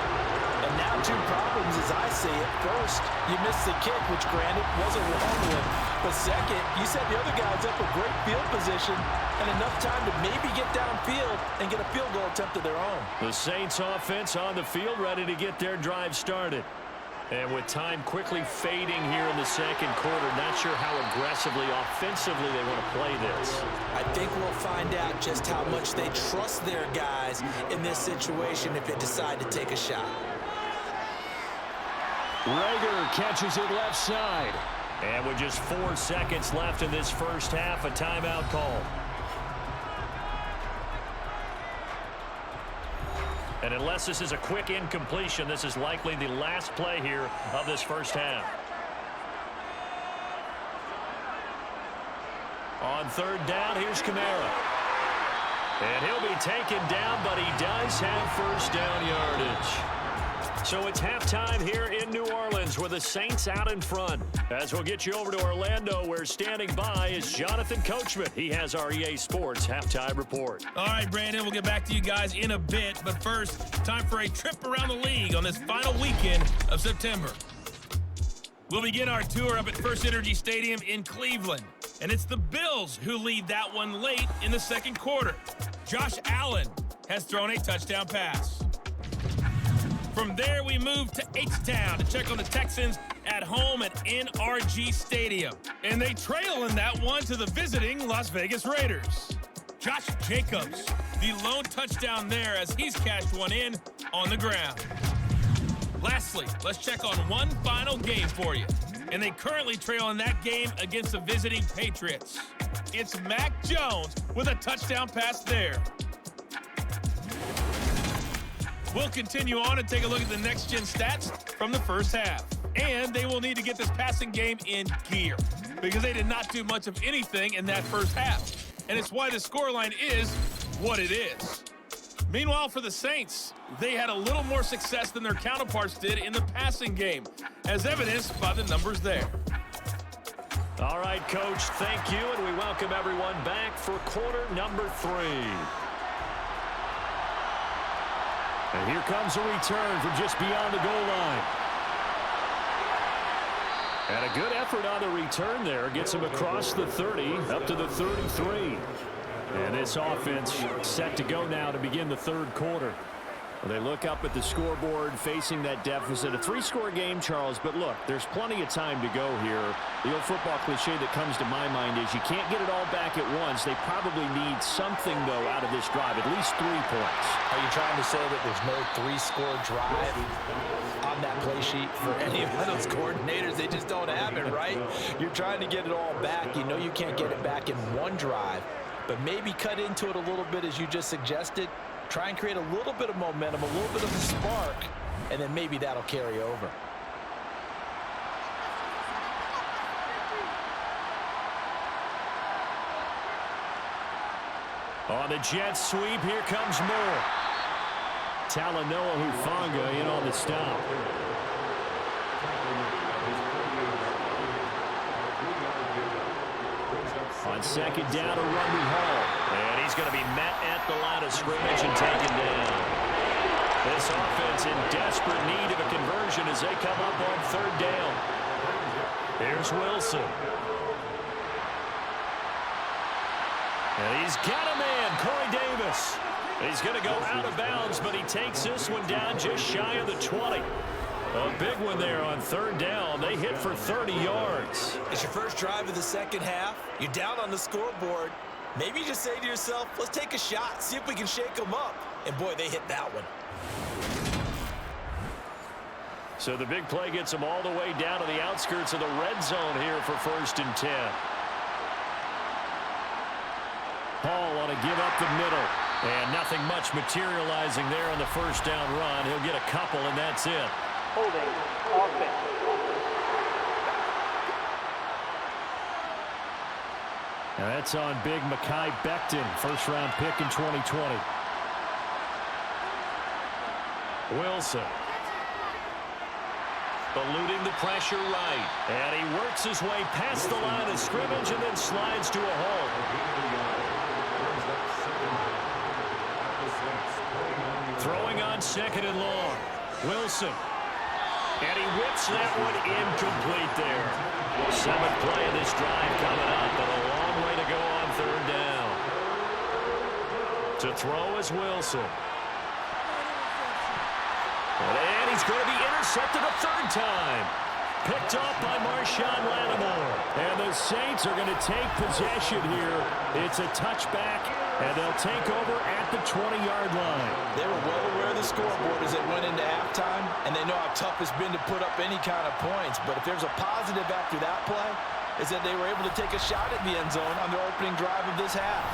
And now 2 problems as I see it. First, you missed the kick, which granted was a long one. But second, you set the other guys up with great field position and enough time to maybe get downfield and get a field goal attempt of their own. The Saints offense on the field ready to get their drive started. And with time quickly fading here in the second quarter, not sure how aggressively, offensively they want to play this. I think we'll find out just how much they trust their guys in this situation if they decide to take a shot. Rager catches it left side. And with just 4 seconds left in this first half, a timeout call. And unless this is a quick incompletion, this is likely the last play here of this first half. On third down, here's Kamara. And he'll be taken down, but he does have first down yardage. So it's halftime here in New Orleans with the Saints out in front. As we'll get you over to Orlando, where standing by is Jonathan Coachman. He has our EA Sports halftime report. All right, Brandon, we'll get back to you guys in a bit. But first, time for a trip around the league on this final weekend of September. We'll begin our tour up at First Energy Stadium in Cleveland. And it's the Bills who lead that one late in the second quarter. Josh Allen has thrown a touchdown pass. From there, we move to H-Town to check on the Texans at home at NRG Stadium. And they trail in that one to the visiting Las Vegas Raiders. Josh Jacobs, the lone touchdown there as he's cashed one in on the ground. Lastly, let's check on one final game for you. And they currently trail in that game against the visiting Patriots. It's Mac Jones with a touchdown pass there. We'll continue on and take a look at the next-gen stats from the first half. And they will need to get this passing game in gear because they did not do much of anything in that first half. And it's why the scoreline is what it is. Meanwhile, for the Saints, they had a little more success than their counterparts did in the passing game, as evidenced by the numbers there. All right, Coach, thank you, and we welcome everyone back for quarter number 3. And here comes a return from just beyond the goal line. And a good effort on the return there. Gets him across the 30, up to the 33. And this offense set to go now to begin the third quarter. They look up at the scoreboard facing that deficit. A 3-score game, Charles, but look, there's plenty of time to go here. The old football cliche that comes to my mind is you can't get it all back at once. They probably need something, though, out of this drive, at least 3 points. Are you trying to say that there's no 3-score drive on that play sheet for any of those coordinators? They just don't have it, right? You're trying to get it all back. You know you can't get it back in one drive, but maybe cut into it a little bit as you just suggested. Try and create a little bit of momentum, a little bit of a spark, and then maybe that'll carry over. On the jet sweep, here comes Moore. Talanoa Hufanga in on the stop. On second down, a run to Hall. And he's going to be met at the line of scrimmage and taken down. This offense in desperate need of a conversion as they come up on third down. Here's Wilson. And he's got a man, Corey Davis. He's going to go out of bounds, but he takes this one down just shy of the 20. A big one there on third down. They hit for 30 yards. It's your first drive of the second half. You're down on the scoreboard. Maybe you just say to yourself, let's take a shot, see if we can shake them up. And boy, they hit that one. So the big play gets them all the way down to the outskirts of the red zone here for 1st and 10. Hall on a give up the middle. And nothing much materializing there on the first down run. He'll get a couple, and that's it. Holding, offense. Now that's on big Mekhi Becton, first-round pick in 2020. Wilson. Eluding the pressure right. And he works his way past the line of scrimmage and then slides to a hole. Throwing on second and long. Wilson. And he whips that one incomplete there. 7th play of this drive coming up, but a long way to go on third down. To throw is Wilson. And he he's going to be intercepted a third time. Picked off by Marshawn Lattimore. And the Saints are going to take possession here. It's a touchback, and they'll take over at the 20-yard line. They were well aware of the scoreboard as they went into halftime, and they know how tough it's been to put up any kind of points. But if there's a positive after that play, is that they were able to take a shot at the end zone on their opening drive of this half.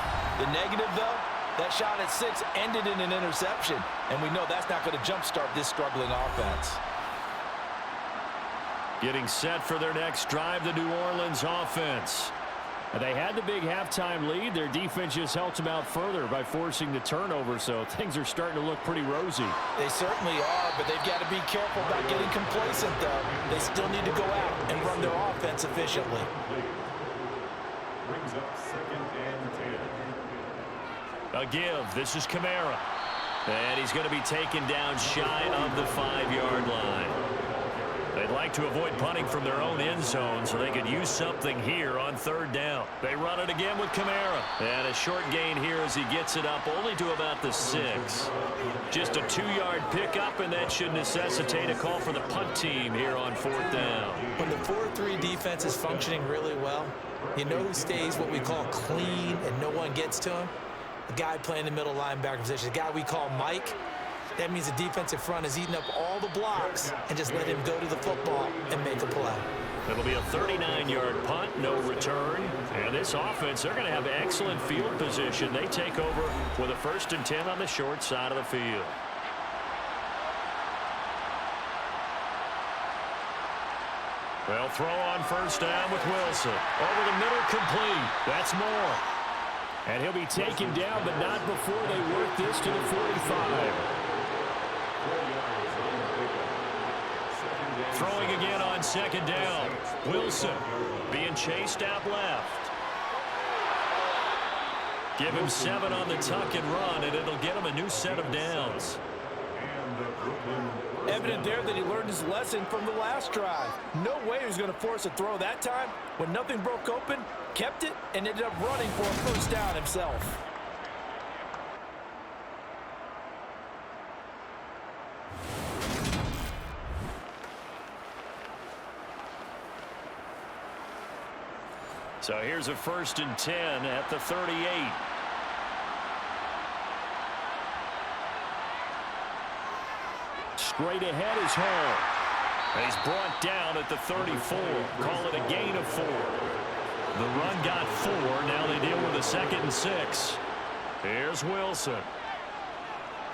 The negative, though, that shot at 6 ended in an interception, and we know that's not going to jumpstart this struggling offense. Getting set for their next drive, the New Orleans offense. They had the big halftime lead. Their defense just helped them out further by forcing the turnover, so things are starting to look pretty rosy. They certainly are, but they've got to be careful about getting complacent, though. They still need to go out and run their offense efficiently. Brings up 2nd and 10. A give. This is Kamara. And he's going to be taken down shy of the 5-yard line. They'd like to avoid punting from their own end zone so they could use something here on 3rd down. They run it again with Kamara. And a short gain here as he gets it up only to about the 6. Just a 2-yard pickup, and that should necessitate a call for the punt team here on 4th down. When the 4-3 defense is functioning really well, you know who stays what we call clean and no one gets to him? The guy playing the middle linebacker position, the guy we call Mike. That means the defensive front is eating up all the blocks and just let him go to the football and make a play. It'll be a 39-yard punt, no return. And this offense, they're going to have excellent field position. They take over with a 1st and 10 on the short side of the field. They'll throw on 1st down with Wilson. Over the middle, complete. That's Moore. And he'll be taken down, but not before they work this to the 45. Throwing again on 2nd down. Wilson being chased out left. Give him 7 on the tuck and run, and it'll get him a new set of downs. Evident there that he learned his lesson from the last drive. No way he was going to force a throw that time. When nothing broke open, kept it, and ended up running for a 1st down himself. So here's a 1st and 10 at the 38. Straight ahead is Hall. And he's brought down at the 34. Call it a gain of 4. The run got 4. Now they deal with a 2nd and 6. Here's Wilson.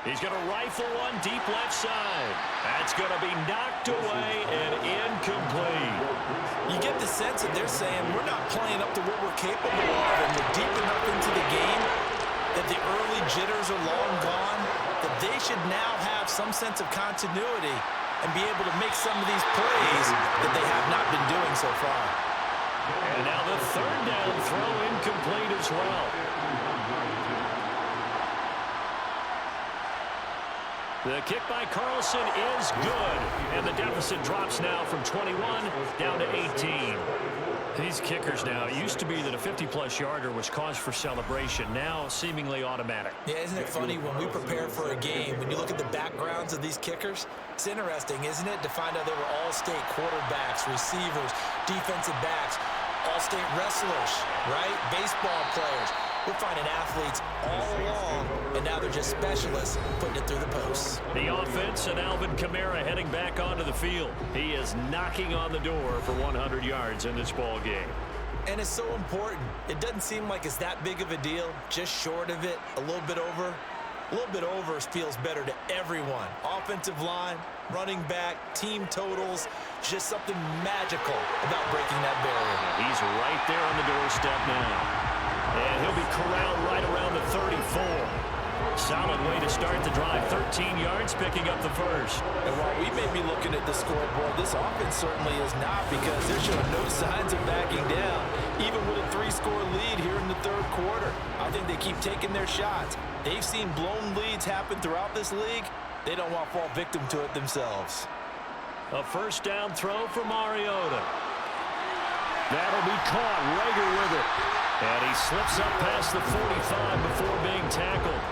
He's going to rifle one deep left side. That's going to be knocked away and incomplete. You get the sense that they're saying we're not playing up to what we're capable of, and we're deep enough into the game that the early jitters are long gone, that they should now have some sense of continuity and be able to make some of these plays that they have not been doing so far. And now the 3rd down throw incomplete as well. The kick by Carlson is good, and the deficit drops now from 21 down to 18. These kickers now, it used to be that a 50-plus yarder was cause for celebration, now seemingly automatic. Yeah, isn't it funny when we prepare for a game, when you look at the backgrounds of these kickers, it's interesting, isn't it, to find out they were all-state quarterbacks, receivers, defensive backs, all-state wrestlers, right? Baseball players. We're finding athletes all along, and now they're just specialists putting it through the posts. The offense and Alvin Kamara heading back onto the field. He is knocking on the door for 100 yards in this ball game. And it's so important. It doesn't seem like it's that big of a deal, just short of it, a little bit over. A little bit over feels better to everyone. Offensive line, running back, team totals, just something magical about breaking that barrier. He's right there on the doorstep now. And he'll be corralled right around the 34. Solid way to start the drive. 13 yards, picking up the 1st. And while we may be looking at the scoreboard, this offense certainly is not, because they're showing no signs of backing down, even with a 3-score lead here in the 3rd quarter. I think they keep taking their shots. They've seen blown leads happen throughout this league. They don't want to fall victim to it themselves. A 1st down throw for Mariota. That'll be caught. Rager with it. And he slips up past the 45 before being tackled.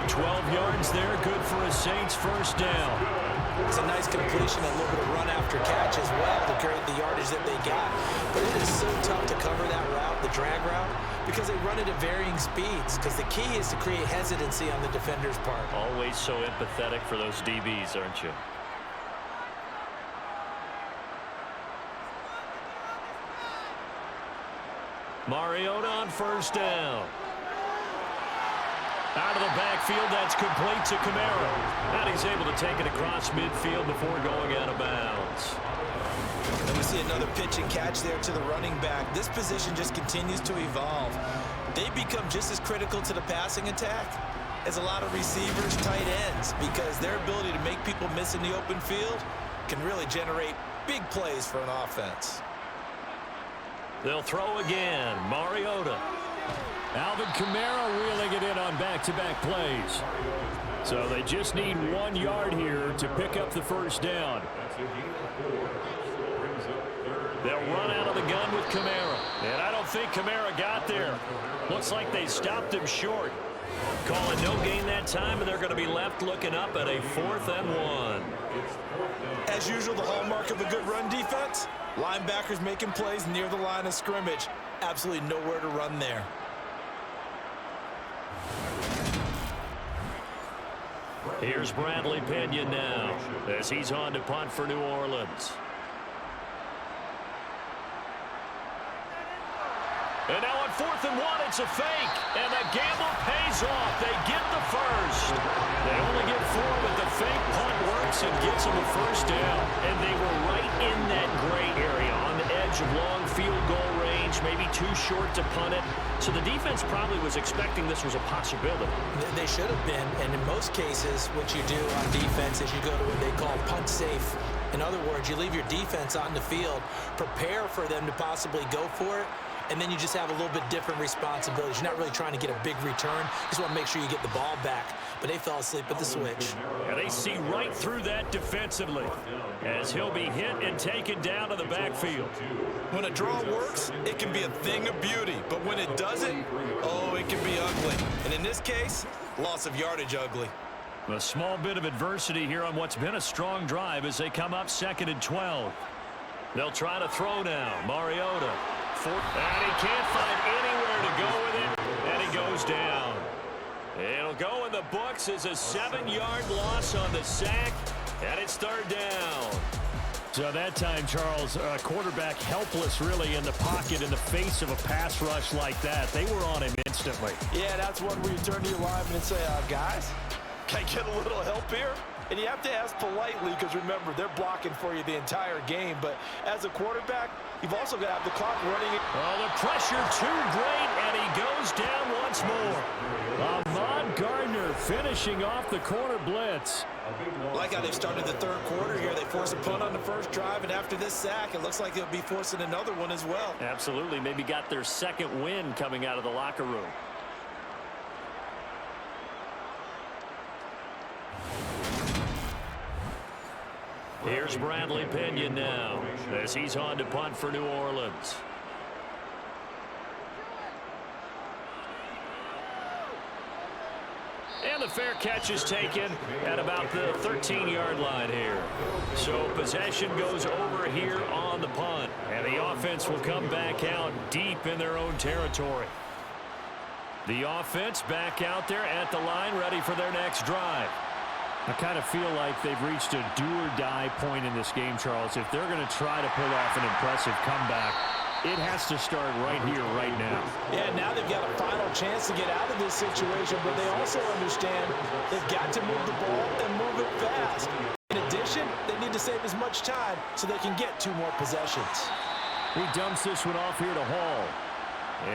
12 yards there, good for a Saints first down. It's a nice completion, a little bit of run after catch as well to create the yardage that they got. But it is so tough to cover that route, the drag route, because they run it at varying speeds. Because the key is to create hesitancy on the defender's part. Always so empathetic for those DBs, aren't you? Mariota on first down. Out of the backfield, that's complete to Kamara. And he's able to take it across midfield before going out of bounds. And we see another pitch and catch there to the running back. This position just continues to evolve. They become just as critical to the passing attack as a lot of receivers, tight ends, because their ability to make people miss in the open field can really generate big plays for an offense. They'll throw again. Mariota. Alvin Kamara wheeling it in on back-to-back plays. So they just need 1 yard here to pick up the first down. They'll run out of the gun with Kamara. And I don't think Kamara got there. Looks like they stopped him short. Calling no gain that time, and they're going to be left looking up at a 4th and 1. As usual, the hallmark of a good run defense, linebackers making plays near the line of scrimmage. Absolutely nowhere to run there. Here's Bradley Pinion now as he's on to punt for New Orleans. And now on 4th and 1, it's a fake. And the gamble pays off. They get the first. They only get 4, but the fake punt works and gets them a first down. And they were right in that gray area on the edge of long field goal range, maybe too short to punt it. So the defense probably was expecting this was a possibility. They should have been. And in most cases, what you do on defense is you go to what they call punt safe. In other words, you leave your defense on the field, prepare for them to possibly go for it, and then you just have a little bit different responsibilities. You're not really trying to get a big return. You just want to make sure you get the ball back. But they fell asleep at the switch. Yeah, they see right through that defensively as he'll be hit and taken down to the backfield. When a draw works, it can be a thing of beauty. But when it doesn't, oh, it can be ugly. And in this case, loss of yardage ugly. A small bit of adversity here on what's been a strong drive as they come up 2nd and 12. They'll try to throw now. Mariota. And he can't find anywhere to go with it, and he goes down. It'll go in the books as a 7-yard loss on the sack, and it's 3rd down. So that time, Charles, quarterback helpless really in the pocket in the face of a pass rush like that. They were on him instantly. Yeah, that's one where you turn to your lineman and say, guys, can I get a little help here? And you have to ask politely because, remember, they're blocking for you the entire game. But as a quarterback, you've also got to have the clock running. Oh, the pressure too great, and he goes down once more. Ahmad Gardner finishing off the corner blitz. Like how they've started the 3rd quarter here. They force a punt on the first drive, and after this sack, it looks like they'll be forcing another one as well. Absolutely. Maybe got their 2nd win coming out of the locker room. Here's Bradley Pinion now as he's on to punt for New Orleans. And the fair catch is taken at about the 13-yard line here. So possession goes over here on the punt. And the offense will come back out deep in their own territory. The offense back out there at the line, ready for their next drive. I kind of feel like they've reached a do-or-die point in this game, Charles. If they're going to try to pull off an impressive comeback, it has to start right here, right now. Yeah, now they've got a final chance to get out of this situation, but they also understand they've got to move the ball and move it fast. In addition, they need to save as much time so they can get 2 more possessions. He dumps this one off here to Hall.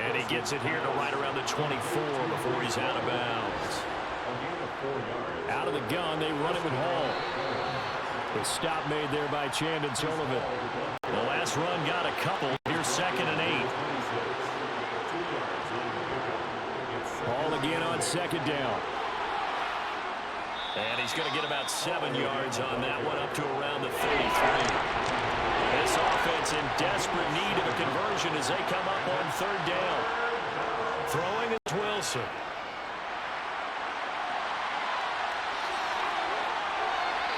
And he gets it here to right around the 24 before he's out of bounds. Out of the gun, they run it with Hall. The stop made there by Chandon Sullivan. The last run got a couple. Here's 2nd and 8. Hall again on 2nd down. And he's going to get about 7 yards on that one, up to around the 33. This offense in desperate need of a conversion as they come up on 3rd down. Throwing is Wilson.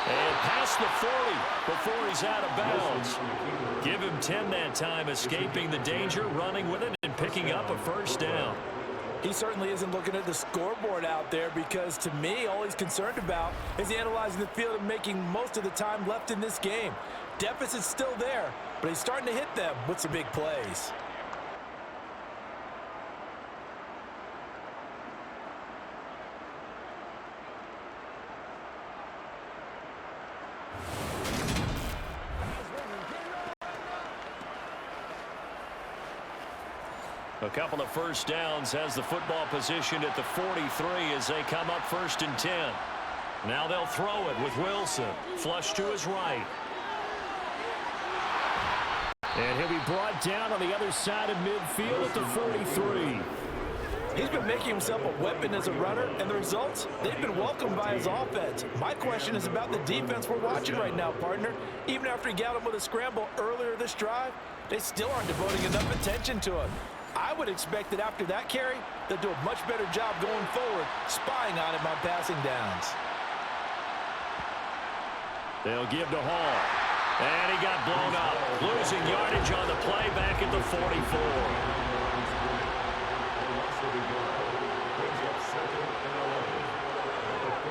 And past the 40 before he's out of bounds. Give him 10 that time, escaping the danger, running with it, and picking up a first down. He certainly isn't looking at the scoreboard out there because, to me, all he's concerned about is analyzing the field and making most of the time left in this game. Deficit's still there, but he's starting to hit them with some big plays. A couple of first downs has the football position at the 43 as they come up 1st and 10. Now they'll throw it with Wilson. Flush to his right. And he'll be brought down on the other side of midfield at the 43. He's been making himself a weapon as a runner, and the results, they've been welcomed by his offense. My question is about the defense we're watching right now, partner. Even after he got him with a scramble earlier this drive, they still aren't devoting enough attention to him. I would expect that after that carry, they'll do a much better job going forward, spying on him on passing downs. They'll give to Hall. And he got blown up. Losing yardage on the play back at the 44.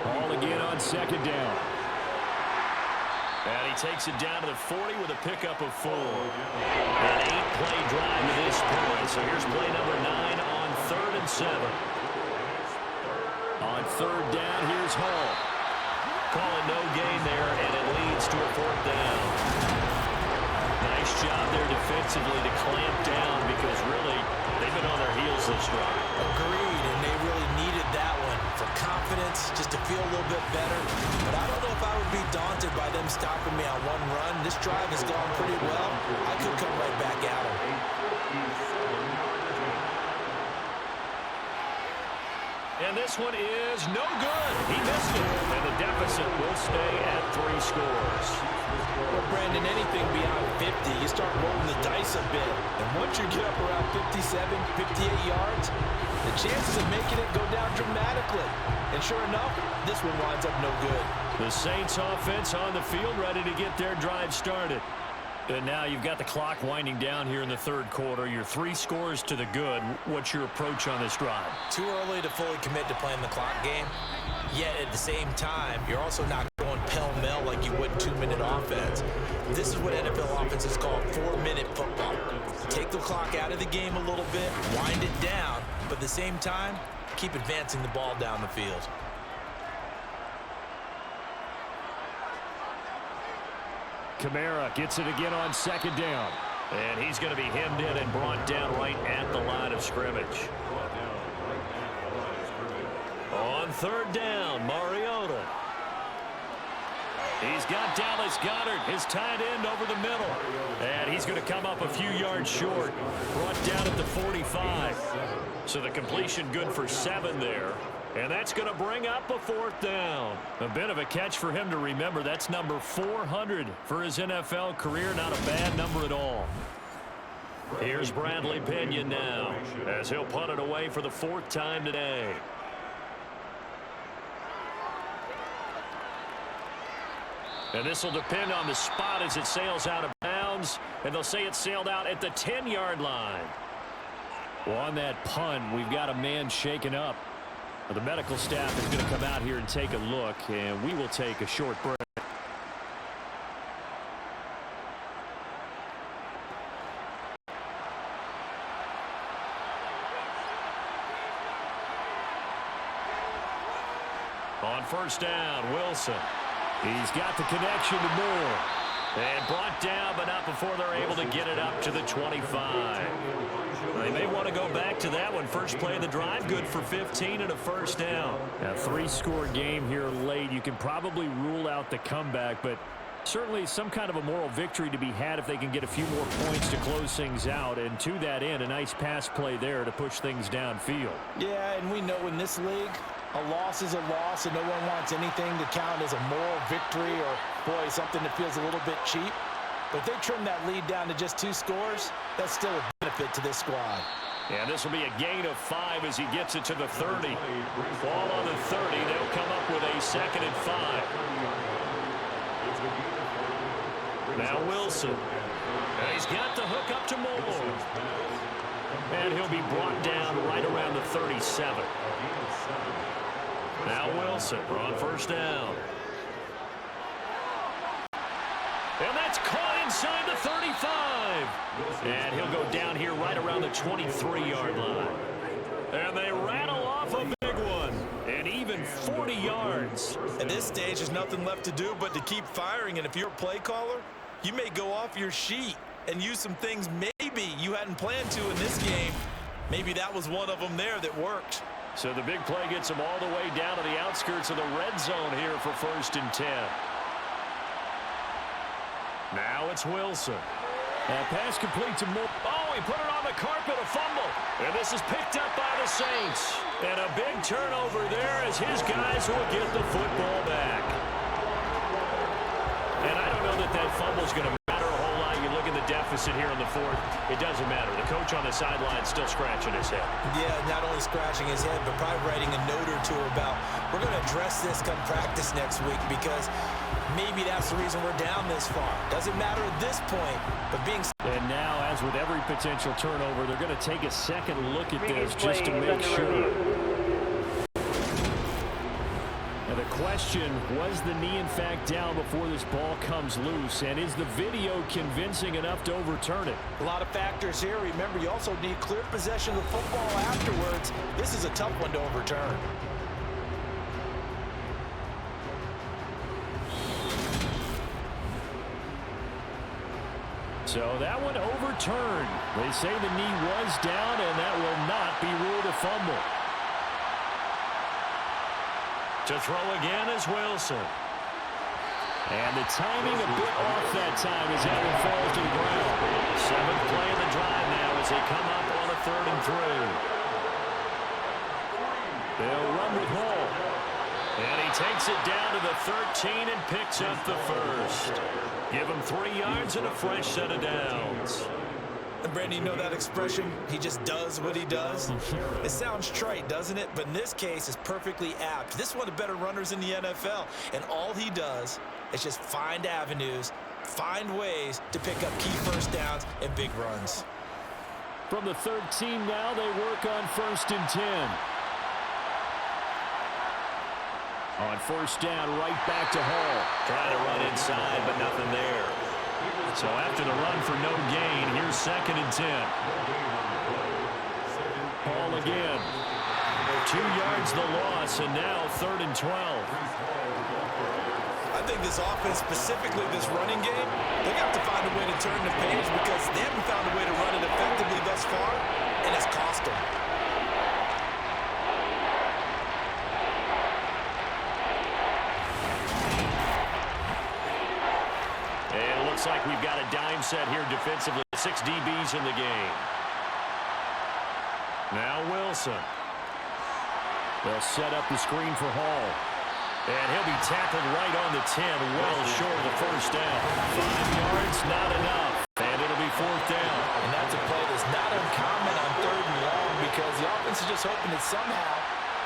Ball again on 2nd down. And he takes it down to the 40 with a pickup of 4. An 8-play drive to this point. So here's play number 9 on 3rd and 7. On 3rd down, here's Hall. Calling no gain there, and it leads to a 4th down. Nice job there defensively to clamp down because really they've been on their heels this drive. Agreed, and they really needed that one for confidence, just to feel a little bit better. But I don't know if I would be daunted by them stopping me on one run. This drive has gone pretty well. I could come right back at them. And this one is no good. He missed it. And the deficit will stay at 3 scores. Well, Brandon, anything beyond 50, you start rolling the dice a bit. And once you get up around 57, 58 yards, the chances of making it go down dramatically. And sure enough, this one winds up no good. The Saints offense on the field ready to get their drive started. And now you've got the clock winding down here in the 3rd quarter. You're 3 scores to the good. What's your approach on this drive? Too early to fully commit to playing the clock game. Yet at the same time, you're also not going pell-mell like you would in 2-minute offense. This is what NFL offenses call 4-minute football. Take the clock out of the game a little bit, wind it down, but at the same time, keep advancing the ball down the field. Kamara gets it again on 2nd down. And he's going to be hemmed in and brought down right at the line of scrimmage. On 3rd down, Mariota. He's got Dallas Goedert, his tight end, over the middle. And he's going to come up a few yards short. Brought down at the 45. So the completion good for 7 there. And that's going to bring up a 4th down. A bit of a catch for him to remember. That's number 400 for his NFL career. Not a bad number at all. Here's Bradley Pinion now as he'll punt it away for the 4th time today. And this will depend on the spot as it sails out of bounds. And they'll say it sailed out at the 10-yard line. Well, on that punt, we've got a man shaken up. The medical staff is going to come out here and take a look, and we will take a short break. On 1st down, Wilson. He's got the connection to Moore. And brought down, but not before they're able to get it up to the 25. They may want to go back to that one. First play of the drive, good for 15 and a 1st down. A 3-score game here late. You can probably rule out the comeback, but certainly some kind of a moral victory to be had if they can get a few more points to close things out. And to that end, a nice pass play there to push things downfield. Yeah, and we know in this league, a loss is a loss, and no one wants anything to count as a moral victory or, boy, something that feels a little bit cheap. But if they trim that lead down to just 2 scores, that's still a benefit to this squad. And this will be a gain of 5 as he gets it to the 30. Ball on the 30. They'll come up with a 2nd and 5. Now Wilson. And he's got the hook up to Moore. And he'll be brought down right around the 37. Now Wilson on first down. And that's caught inside the 35. And he'll go down here right around the 23-yard line. And they rattle off a big one. And even 40 yards. At this stage, there's nothing left to do but to keep firing. And if you're a play caller, you may go off your sheet and use some things maybe you hadn't planned to in this game. Maybe that was one of them there that worked. So the big play gets them all the way down to the outskirts of the red zone here for 1st and 10. Now it's Wilson. Pass complete to Moore. Oh, he put it on the carpet, a fumble. And this is picked up by the Saints. And a big turnover there as his guys will get the football back. And I don't know that that fumble's going to matter a whole lot. You look at the deficit here in the 4th. It doesn't matter. The coach on the sideline still scratching his head. Yeah, not only scratching his head, but probably writing a note or two about, we're going to address this come practice next week because maybe that's the reason we're down this far. Doesn't matter at this point, but being... And now, as with every potential turnover, they're going to take a second look at this just to make sure. Now the question, was the knee in fact down before this ball comes loose? And is the video convincing enough to overturn it? A lot of factors here. Remember, you also need clear possession of the football afterwards. This is a tough one to overturn. So that one overturned. They say the knee was down, and that will not be ruled a fumble. To throw again is Wilson. And the timing a bit off that time as that one falls to the ground. 7th play of the drive now as they come up on a 3rd and 3. They'll run with Hall. And he takes it down to the 13 and picks up the 1st. Give him 3 yards and a fresh set of downs. And Brandon, you know that expression? He just does what he does. It sounds trite, doesn't it? But in this case, it's perfectly apt. This is one of the better runners in the NFL. And all he does is just find avenues, find ways to pick up key first downs and big runs. From the 13 now, they work on 1st and 10. On 1st down, right back to Hall. Trying to run inside, but nothing there. So after the run for no gain, here's 2nd and 10. Hall again. 2 yards the loss, and now 3rd and 12. I think this offense, specifically this running game, they have to find a way to turn the page because they haven't found a way to run it effectively thus far, and it's cost them. Looks like we've got a dime set here defensively. 6 DBs in the game. Now Wilson. They'll set up the screen for Hall. And he'll be tackled right on the 10, well short of the 1st down. 5 yards, not enough. And it'll be 4th down. And that's a play that's not uncommon on 3rd and long because the offense is just hoping that somehow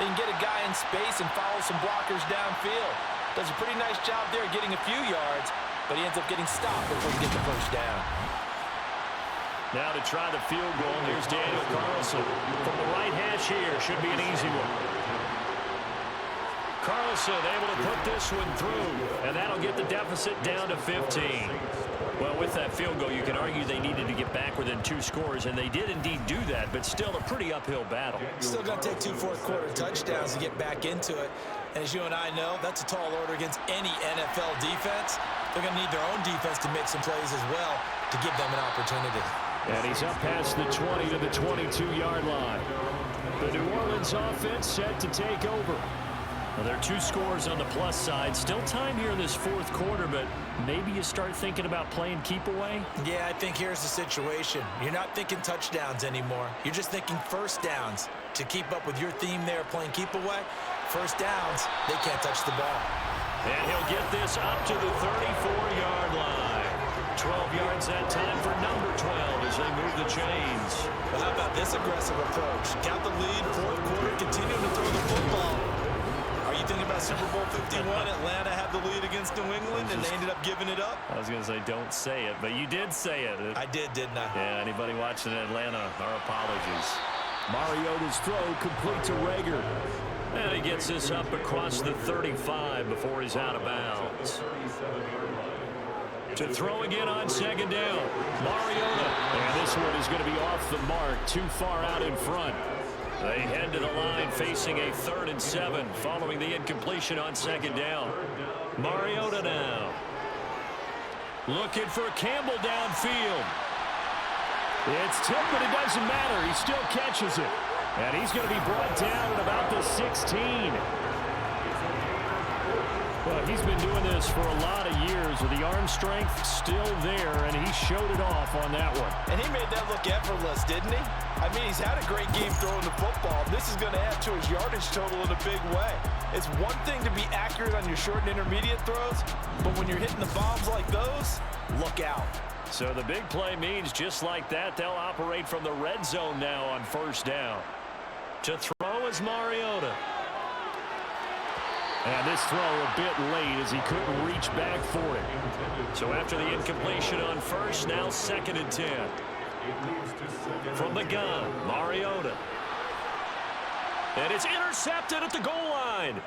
they can get a guy in space and follow some blockers downfield. Does a pretty nice job there getting a few yards, but he ends up getting stopped before he gets the 1st down. Now to try the field goal, here's Daniel Carlson. From the right hash here, should be an easy one. Carlson able to put this one through, and that'll get the deficit down to 15. Well, with that field goal, you can argue they needed to get back within 2 scores, and they did indeed do that, but still a pretty uphill battle. Still going to take 2 fourth-quarter touchdowns to get back into it. And as you and I know, that's a tall order against any NFL defense. They're going to need their own defense to make some plays as well to give them an opportunity. And he's up past the 20 to the 22-yard line. The New Orleans offense set to take over. Well, there are 2 scores on the plus side. Still time here in this 4th quarter, but maybe you start thinking about playing keep away? Yeah, I think here's the situation. You're not thinking touchdowns anymore. You're just thinking 1st downs. To keep up with your theme there, playing keep away, 1st downs, they can't touch the ball. And he'll get this up to the 34-yard line. 12 yards that time for number 12 as they move the chains. But how about this aggressive approach? Got the lead, 4th quarter, continuing to throw the football. Are you thinking about Super Bowl 51, Atlanta had the lead against New England, and they ended up giving it up. I was going to say don't say it, but you did say it. I did, didn't I? Yeah, anybody watching Atlanta, our apologies. Mariota's throw complete to Rager. And he gets this up across the 35 before he's out of bounds. To throw again on second down, Mariota. And this one is going to be off the mark, too far out in front. They head to the line facing a 3rd and 7 following the incompletion on second down. Mariota now. Looking for Campbell downfield. It's tipped, but it doesn't matter. He still catches it. And he's going to be brought down at about the 16. Well, he's been doing this for a lot of years with the arm strength still there, and he showed it off on that one. And he made that look effortless, didn't he? I mean, he's had a great game throwing the football. This is going to add to his yardage total in a big way. It's one thing to be accurate on your short and intermediate throws, but when you're hitting the bombs like those, look out. So the big play means just like that, they'll operate from the red zone now on 1st down. To throw is Mariota. And this throw a bit late as he couldn't reach back for it. So after the incompletion on 1st, now 2nd and 10. From the gun, Mariota. And it's intercepted at the goal line.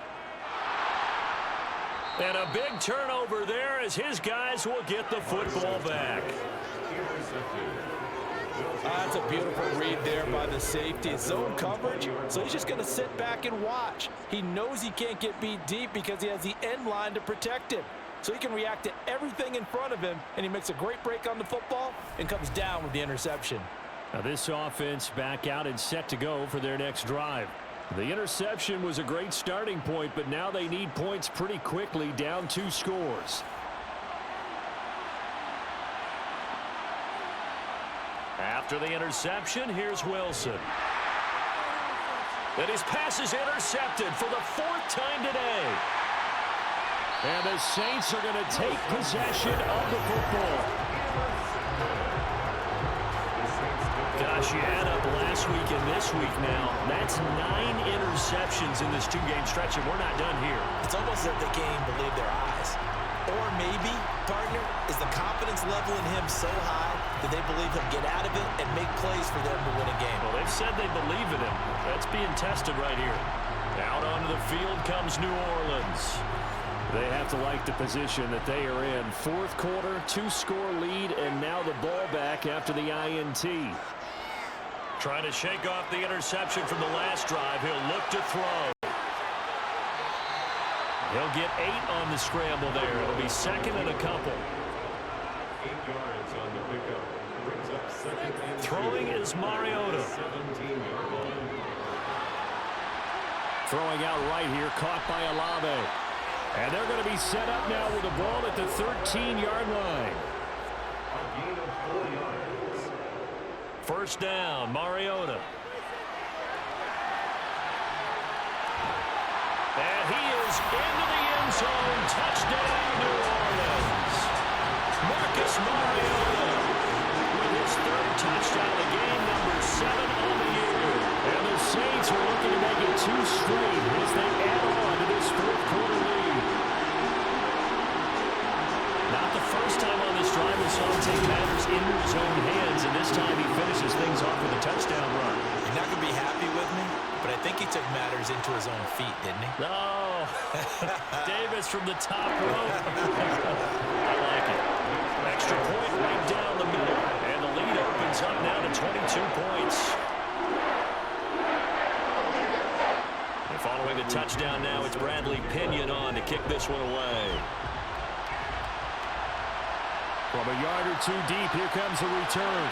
And a big turnover there as his guys will get the football back. That's a beautiful read there by the safety. It's zone coverage, so he's just going to sit back and watch. He knows he can't get beat deep because he has the end line to protect him. So he can react to everything in front of him, and he makes a great break on the football and comes down with the interception. Now this offense back out and set to go for their next drive. The interception was a great starting point, but now they need points pretty quickly, down 2 scores. After the interception, here's Wilson. And his pass is intercepted for the 4th time today. And the Saints are going to take possession of the football. Gosh, you add up last week and this week now. That's 9 interceptions in this 2-game stretch, and we're not done here. It's almost as if they can't even believe their eyes. Or maybe, partner, is the confidence level in him so high that they believe he'll get out of it and make plays for them to win a game. Well, they've said they believe in him. That's being tested right here. Out onto the field comes New Orleans. They have to like the position that they are in. 4th quarter, 2-score lead, and now the ball back after the INT. Trying to shake off the interception from the last drive. He'll look to throw. He'll get 8 on the scramble there. It'll be 2nd and a couple. 8 yards on the pickup. Brings up 2nd and 3. Throwing is Mariota. 17-yard line. Throwing out right here, caught by Olave. And they're going to be set up now with the ball at the 13-yard line. A gain of 4 yards. 1st down, Mariota. And he is into the end zone. Touchdown, New Orleans. Marcus Mariota with his 3rd touchdown of the game, number 7 on the year. And the Saints are looking to make it 2 straight as they add on to this 4th quarter lead. Not the first time on this drive we saw him take matters into his own hands, and this time he finishes things off with a touchdown run. You're not going to be happy with me, but I think he took matters into his own feet, didn't he? No. Davis from the top rope. I like it. Extra point right down the middle, and the lead opens up now to 22 points. And following the touchdown now, it's Bradley Pinion on to kick this one away. From a yard or 2 deep, here comes a return.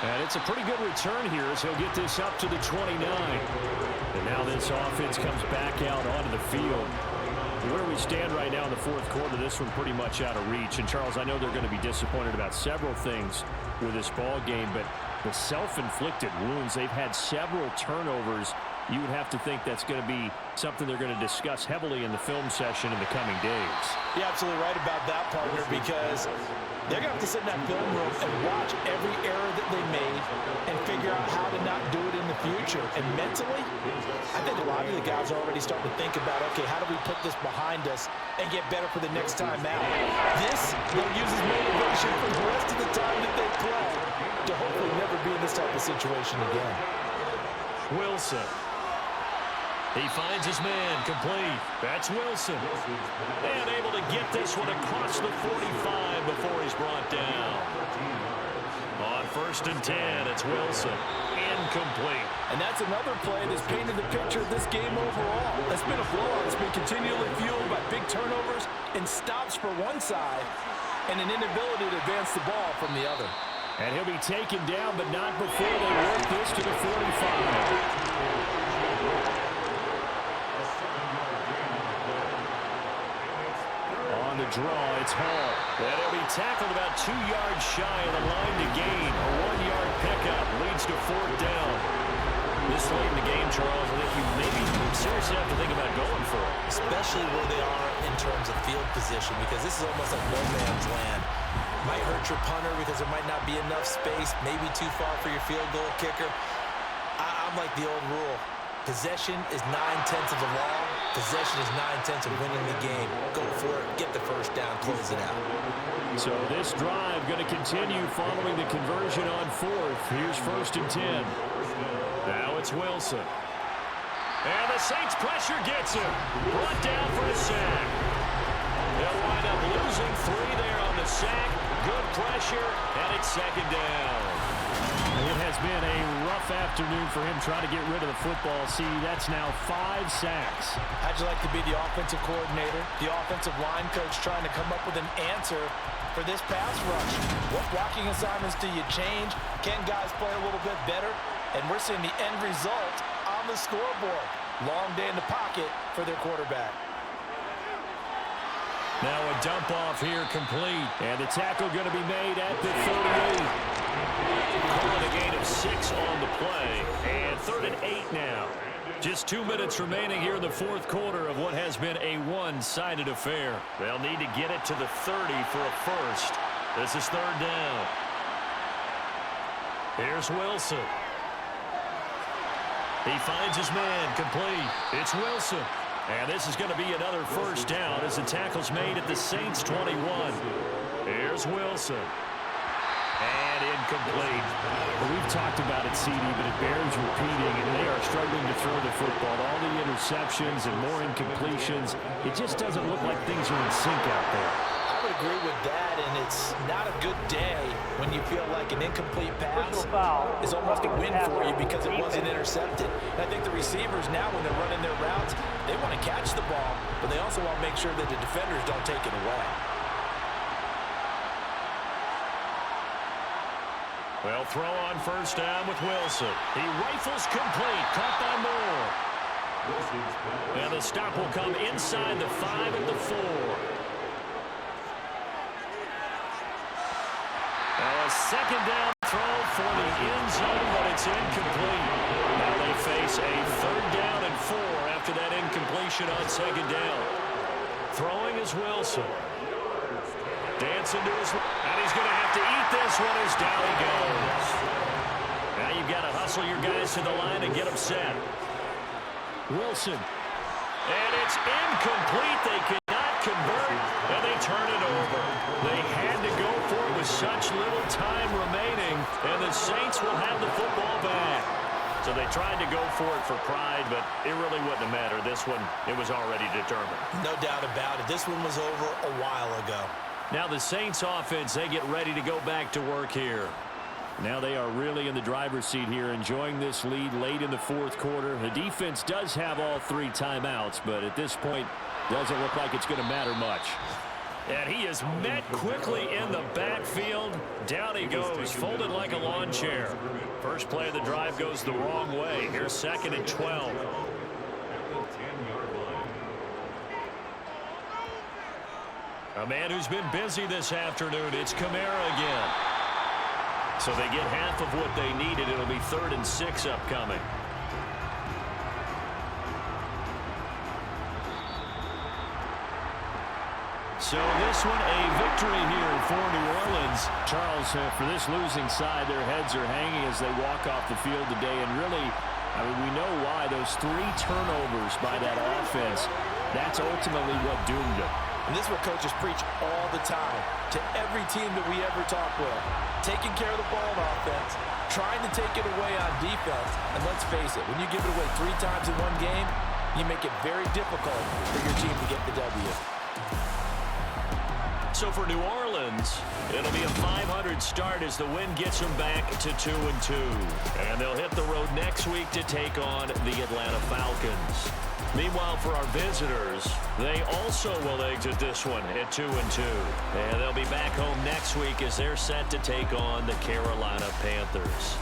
And it's a pretty good return here as he'll get this up to the 29. And now this offense comes back out onto the field. Where we stand right now in the 4th quarter, this one pretty much out of reach. And, Charles, I know they're going to be disappointed about several things with this ball game, but the self-inflicted wounds, they've had several turnovers you would have to think that's going to be something they're going to discuss heavily in the film session in the coming days. You're absolutely right about that, partner, because they're going to have to sit in that film room and watch every error that they made and figure out how to not do it in the future. And mentally, I think a lot of the guys are already starting to think about, okay, how do we put this behind us and get better for the next time out? This, they'll use as motivation for the rest of the time that they play to hopefully never be in this type of situation again. Wilson. He finds his man, complete. That's Wilson. And able to get this one across the 45 before he's brought down. On 1st and 10, it's Wilson. Incomplete. And that's another play that's painted the picture of this game overall. That's been a blowout. It's been continually fueled by big turnovers and stops for one side and an inability to advance the ball from the other. And he'll be taken down, but not before they work this to the 45. On the draw, it's Hall. And he'll be tackled about 2 yards shy of the line to gain. A 1-yard pickup leads to 4th down. This late in the game, Charles, I think you maybe seriously have to think about going for it. Especially where they are in terms of field position, because this is almost like no man's land. Might hurt your punter because there might not be enough space, maybe too far for your field goal kicker. I'm like the old rule. Possession is 9/10 of the law. Possession is 9/10 of winning the game. Go for it, get the first down, close it out. So this drive going to continue following the conversion on 4th. Here's 1st and 10. Now it's Wilson. And the Saints pressure gets him. Brought down for a sack. They'll wind up losing 3 there on the sack. Good pressure, and it's 2nd down. It has been a rough afternoon for him trying to get rid of the football. See, that's now 5 sacks. How'd you like to be the offensive coordinator, the offensive line coach trying to come up with an answer for this pass rush? What blocking assignments do you change? Can guys play a little bit better? And we're seeing the end result on the scoreboard. Long day in the pocket for their quarterback. Now a dump off here complete. And the tackle going to be made at the 38. Calling a gain of 6 on the play. And 3rd and 8 now. Just 2 minutes remaining here in the 4th quarter of what has been a one-sided affair. They'll need to get it to the 30 for a first. This is 3rd down. Here's Wilson. He finds his man, complete. It's Wilson. And this is going to be another first down as the tackle's made at the Saints' 21. Here's Wilson. And incomplete. Well, we've talked about it, CD, but it bears repeating, and they are struggling to throw the football. All the interceptions and more incompletions, it just doesn't look like things are in sync out there. I would agree with that, and it's not a good day when you feel like an incomplete pass is almost a win for you because it wasn't intercepted. And I think the receivers now, when they're running their routes, they want to catch the ball, but they also want to make sure that the defenders don't take it away. Well, throw on first down with Wilson. He rifles complete. Caught by Moore. And the stop will come inside the 5 at the 4. A 2nd down throw for the end zone, but it's incomplete. Now they face a 3rd down and 4 after that incompletion on 2nd down. Throwing is Wilson. Dancing to his... And he's going to have to eat this one as down he goes. Now you've got to hustle your guys to the line and get them set. Wilson. And it's incomplete. They cannot convert, and they turn it over. They had to go for it with such little time remaining, and the Saints will have the football back. So they tried to go for it for pride, but it really wouldn't have mattered. This one, it was already determined. No doubt about it. This one was over a while ago. Now the Saints offense, they get ready to go back to work here. Now they are really in the driver's seat here, enjoying this lead late in the 4th quarter. The defense does have all 3 timeouts, but at this point, doesn't look like it's going to matter much. And he is met quickly in the backfield. Down he goes, folded like a lawn chair. First play of the drive goes the wrong way. Here's 2nd and 12. A man who's been busy this afternoon, it's Kamara again. So they get half of what they needed. It'll be 3rd and 6 upcoming. So this one a victory here for New Orleans. Charles, for this losing side, their heads are hanging as they walk off the field today. And really, I mean, we know why. Those 3 turnovers by that offense, that's ultimately what doomed them. And this is what coaches preach all the time to every team that we ever talk with. Taking care of the ball on offense, trying to take it away on defense. And let's face it, when you give it away 3 times in one game, you make it very difficult for your team to get the W. So for New Orleans, it'll be a 500 start as the win gets them back to 2-2. And they'll hit the road next week to take on the Atlanta Falcons. Meanwhile, for our visitors, they also will exit this one at 2-2. And they'll be back home next week as they're set to take on the Carolina Panthers.